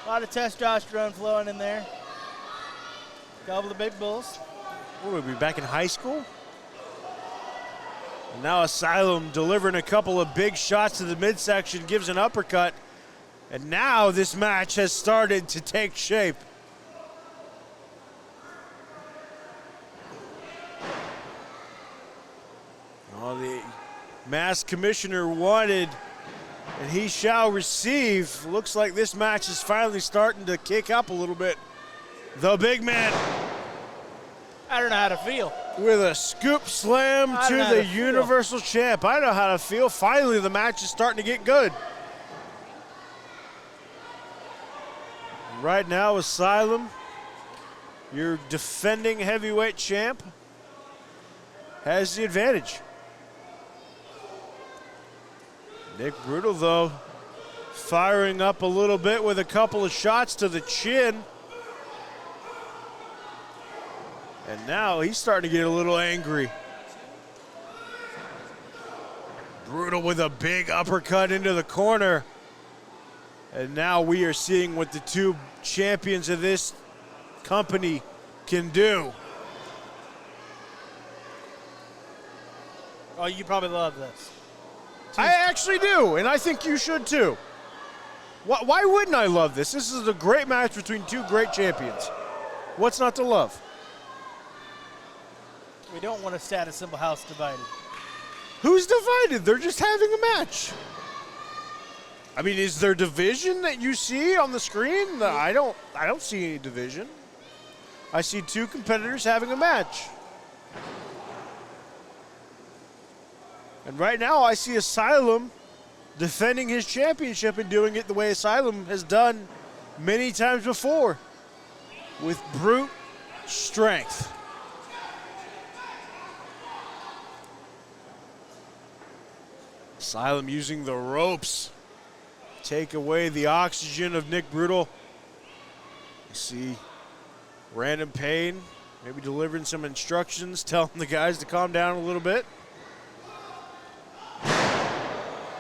a lot of testosterone flowing in there. Couple of big bulls. What would we be back in high school? And now Asylum delivering a couple of big shots to the midsection, gives an uppercut. And now this match has started to take shape. Oh, the masked commissioner wanted, and he shall receive. Looks like this match is finally starting to kick up a little bit. The big man. I don't know how to feel. With a scoop slam to the Universal Champ. I know how to feel. Finally, the match is starting to get good. Right now, Asylum, your defending heavyweight champ, has the advantage. Nick Brutal, though, firing up a little bit with a couple of shots to the chin. And now he's starting to get a little angry. Brutal with a big uppercut into the corner. And now we are seeing what the two champions of this company can do. Oh, you probably love this. I actually do, and I think you should too. Why wouldn't I love this? This is a great match between two great champions. What's not to love? We don't want a status symbol house divided. Who's divided? They're just having a match. I mean, is there division that you see on the screen? I don't see any division. I see two competitors having a match. And right now I see Asylum defending his championship and doing it the way Asylum has done many times before, with brute strength. Asylum using the ropes, take away the oxygen of Nick Brutal. You see Random Pain maybe delivering some instructions, telling the guys to calm down a little bit.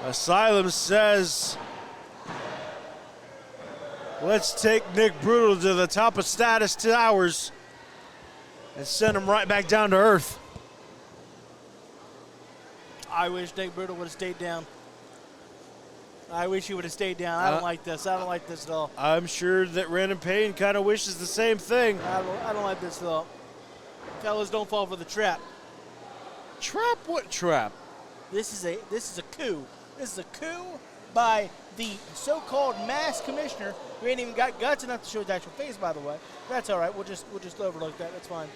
Asylum says, let's take Nick Brutal to the top of Status Towers and send him right back down to earth. I wish Nick Brutal would have stayed down. I wish he would have stayed down. I don't like this. I don't like this at all. I'm sure that Random Pain kind of wishes the same thing. I don't like this at all. Fellas, don't fall for the trap. Trap? What trap? This is a coup. This is a coup by the so-called mass commissioner, who ain't even got guts enough to show his actual face, by the way. That's all right. We'll just overlook that. That's fine.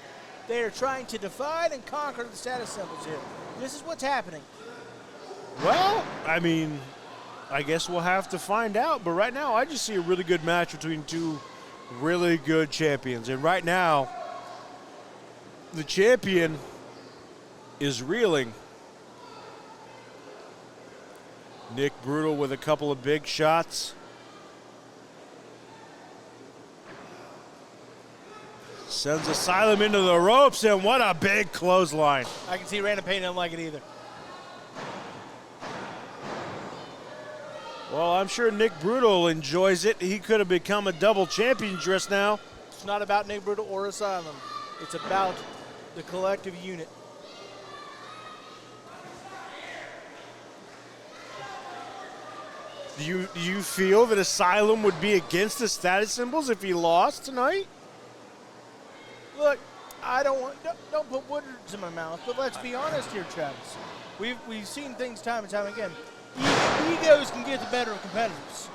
They are trying to divide and conquer the status symbols here. This is what's happening. Well, I mean, I guess we'll have to find out. But right now, I just see a really good match between two really good champions. And right now, the champion is reeling. Nick Brutal with a couple of big shots. Sends Asylum into the ropes, and what a big clothesline. I can see Random Pain don't like it either. Well, I'm sure Nick Brutal enjoys it. He could have become a double champion just now. It's not about Nick Brutal or Asylum. It's about the collective unit. Do you feel that Asylum would be against the status symbols if he lost tonight? Look, don't put words in my mouth, but let's be honest here, Travis. We've seen things time and time again. Egos can get the better of competitors.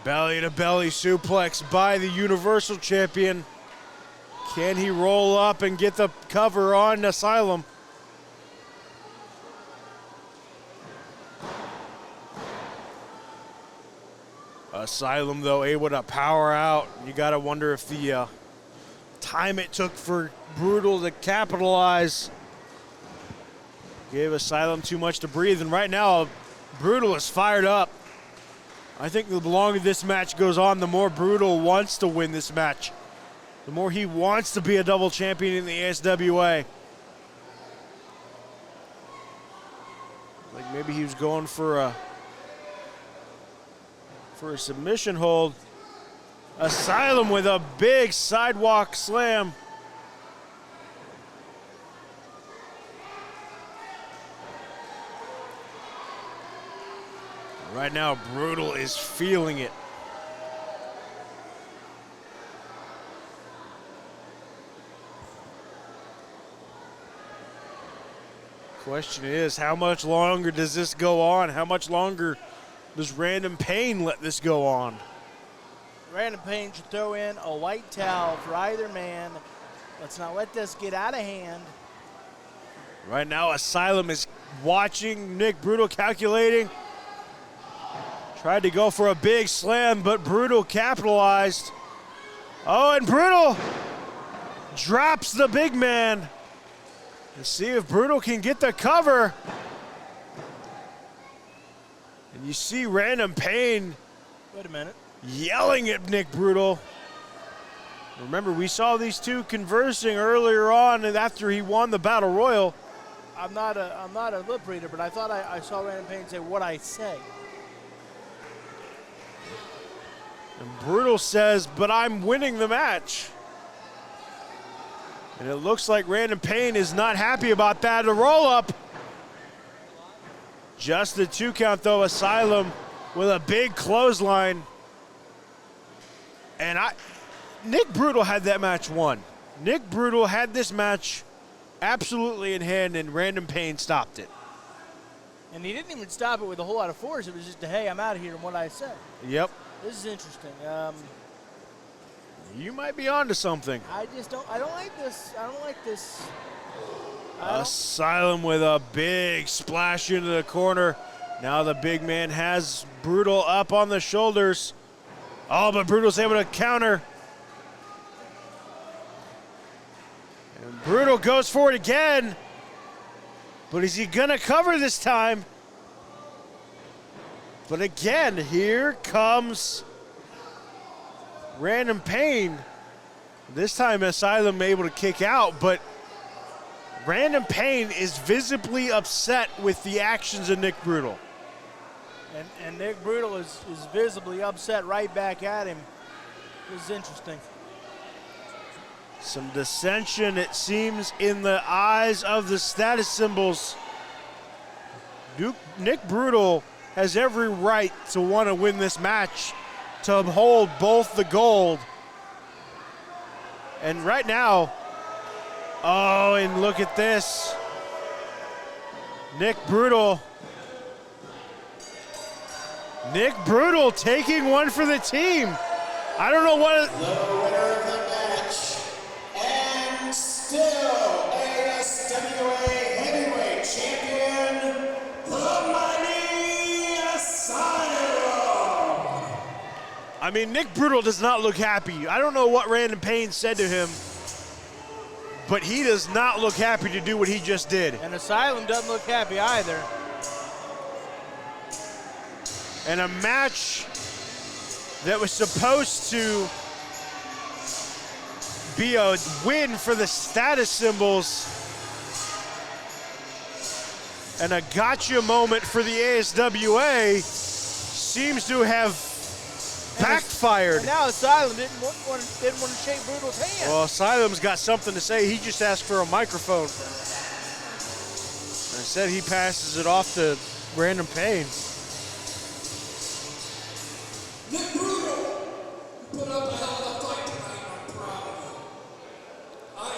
Belly-to-belly suplex by the Universal Champion. Can he roll up and get the cover on Asylum? Asylum, though, able to power out. You got to wonder if the time it took for Brutal to capitalize gave Asylum too much to breathe. And right now, Brutal is fired up. I think the longer this match goes on, the more Brutal wants to win this match. The more he wants to be a double champion in the ASWA. Like maybe he was going for a submission hold. Asylum with a big sidewalk slam. Right now, Brutal is feeling it. Question is, how much longer does this go on? How much longer does Random Pain let this go on? Random Pain should throw in a white towel for either man. Let's not let this get out of hand. Right now, Asylum is watching Nick Brutal, calculating. Tried to go for a big slam, but Brutal capitalized. Oh, and Brutal drops the big man. Let's see if Brutal can get the cover. And you see Random Pain. Wait a minute. Yelling at Nick Brutal. Remember, we saw these two conversing earlier on and after he won the Battle Royal. I'm not a lip reader, but I thought I saw Random Pain say what I say. And Brutal says, but I'm winning the match. And it looks like Random Pain is not happy about that. A roll up. Just the 2 count though. Asylum with a big clothesline. And Nick Brutal had that match won. Nick Brutal had this match absolutely in hand, and Random Pain stopped it. And he didn't even stop it with a whole lot of force. It was just a, hey, I'm out of here, and what I said. Yep. This is interesting. You might be onto something. I don't like this. I don't like this. Asylum with a big splash into the corner. Now the big man has Brutal up on the shoulders. Oh, but Brutal's able to counter. And Brutal goes for it again. But is he going to cover this time? But again, here comes Random Pain. This time Asylum able to kick out, but Random Pain is visibly upset with the actions of Nick Brutal. And Nick Brutal is visibly upset right back at him. This is interesting. Some dissension, it seems, in the eyes of the status symbols. Nick Brutal has every right to want to win this match, to hold both the gold. And right now, oh, and look at this. Nick Brutal taking one for the team. I don't know what. The winner of the match, and still ASWA Heavyweight Champion, the Mighty Asylum. I mean, Nick Brutal does not look happy. I don't know what Random Pain said to him, but he does not look happy to do what he just did. And Asylum doesn't look happy either. And a match that was supposed to be a win for the status symbols and a gotcha moment for the ASWA seems to have backfired. And now Asylum didn't want to shake Brutal's hand. Well, Asylum's got something to say. He just asked for a microphone. I said he passes it off to Random Pain. Nick Brutal, you put up a hell of a fight tonight. I'm proud of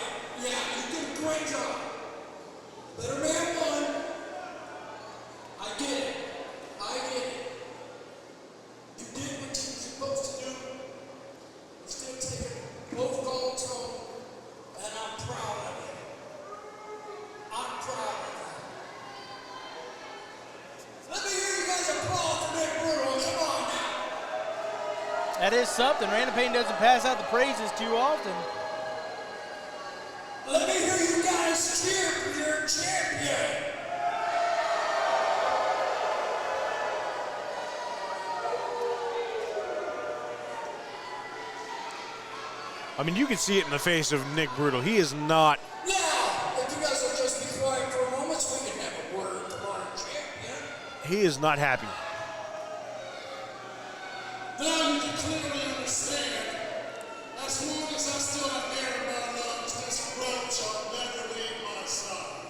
you. Yeah, you did a great job. Better man won. I get it. You did what you were supposed to do. You're still taking both golds home, and I'm proud of you. I'm proud of you. Let me hear you guys applaud for Nick Brutal. Come on now. That is something. Random Pain doesn't pass out the praises too often. Let me hear you guys cheer for your champion. I mean, you can see it in the face of Nick Brutal. He is not. Now, if you guys will just be quiet for a moment so we can have a word from our champion. He is not happy. Now you can clearly understand, as long as I still have air in my lungs, this grudge shall never leave my side.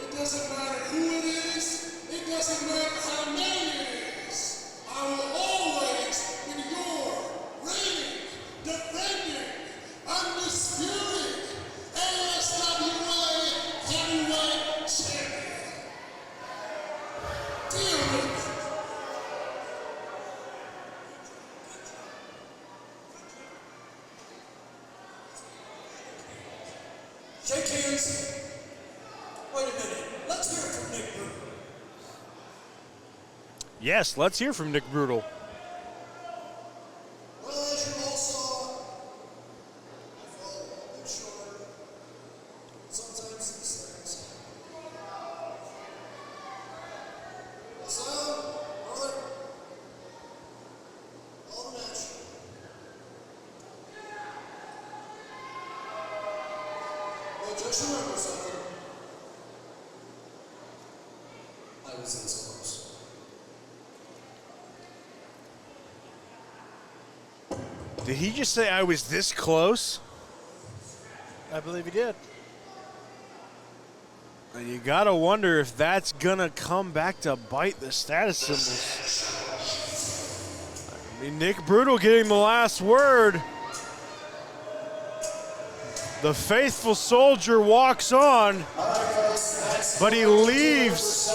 It doesn't matter who it is, it doesn't matter how many it is. I will always be your reigning, defending, undisputed ASWA Heavyweight Champion. Deal with me. Shake hands. Wait a minute. Let's hear it from Nick Brutal. Yes, let's hear from Nick Brutal. Well, as you all saw, I fall a bit short. Sometimes these things. Asylum, brother. All the match. Well, just remember something. I was this close. Did he just say I was this close? I believe he did. And you gotta wonder if that's gonna come back to bite the status symbols. I mean, Nick Brutal getting the last word. The faithful soldier walks on. All right, folks. but he leaves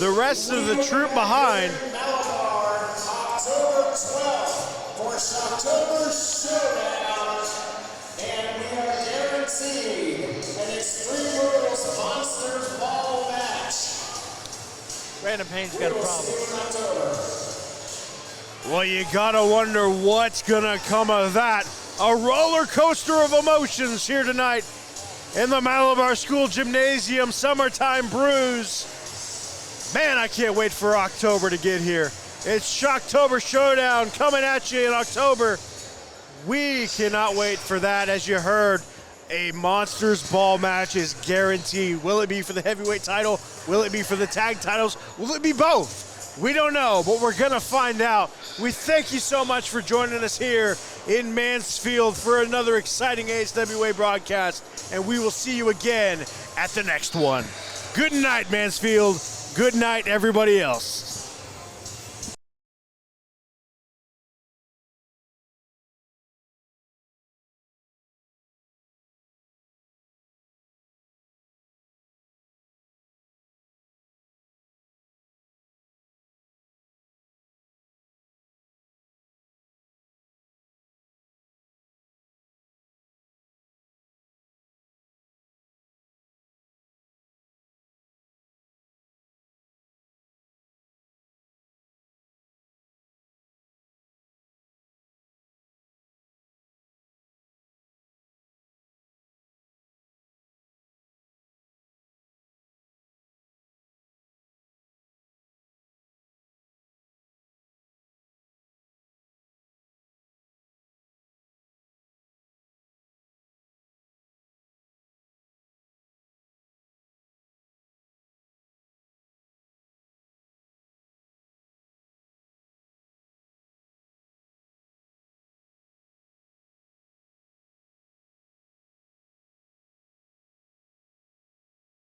the rest of the troop behind. Malabar, October 12th for Shocktober Showdown, and we are guaranteed an Extreme Rules Monsters Ball match. Brandon Payne's got a problem. Well, you gotta wonder what's gonna come of that. A roller coaster of emotions here tonight in the Malabar School Gymnasium, Summertime Bruise. Man, I can't wait for October to get here. It's Shocktober Showdown coming at you in October. We cannot wait for that. As you heard, a Monsters Ball match is guaranteed. Will it be for the heavyweight title? Will it be for the tag titles? Will it be both? We don't know, but we're gonna find out. We thank you so much for joining us here in Mansfield for another exciting ASWA broadcast, and we will see you again at the next one. Good night, Mansfield. Good night, everybody else.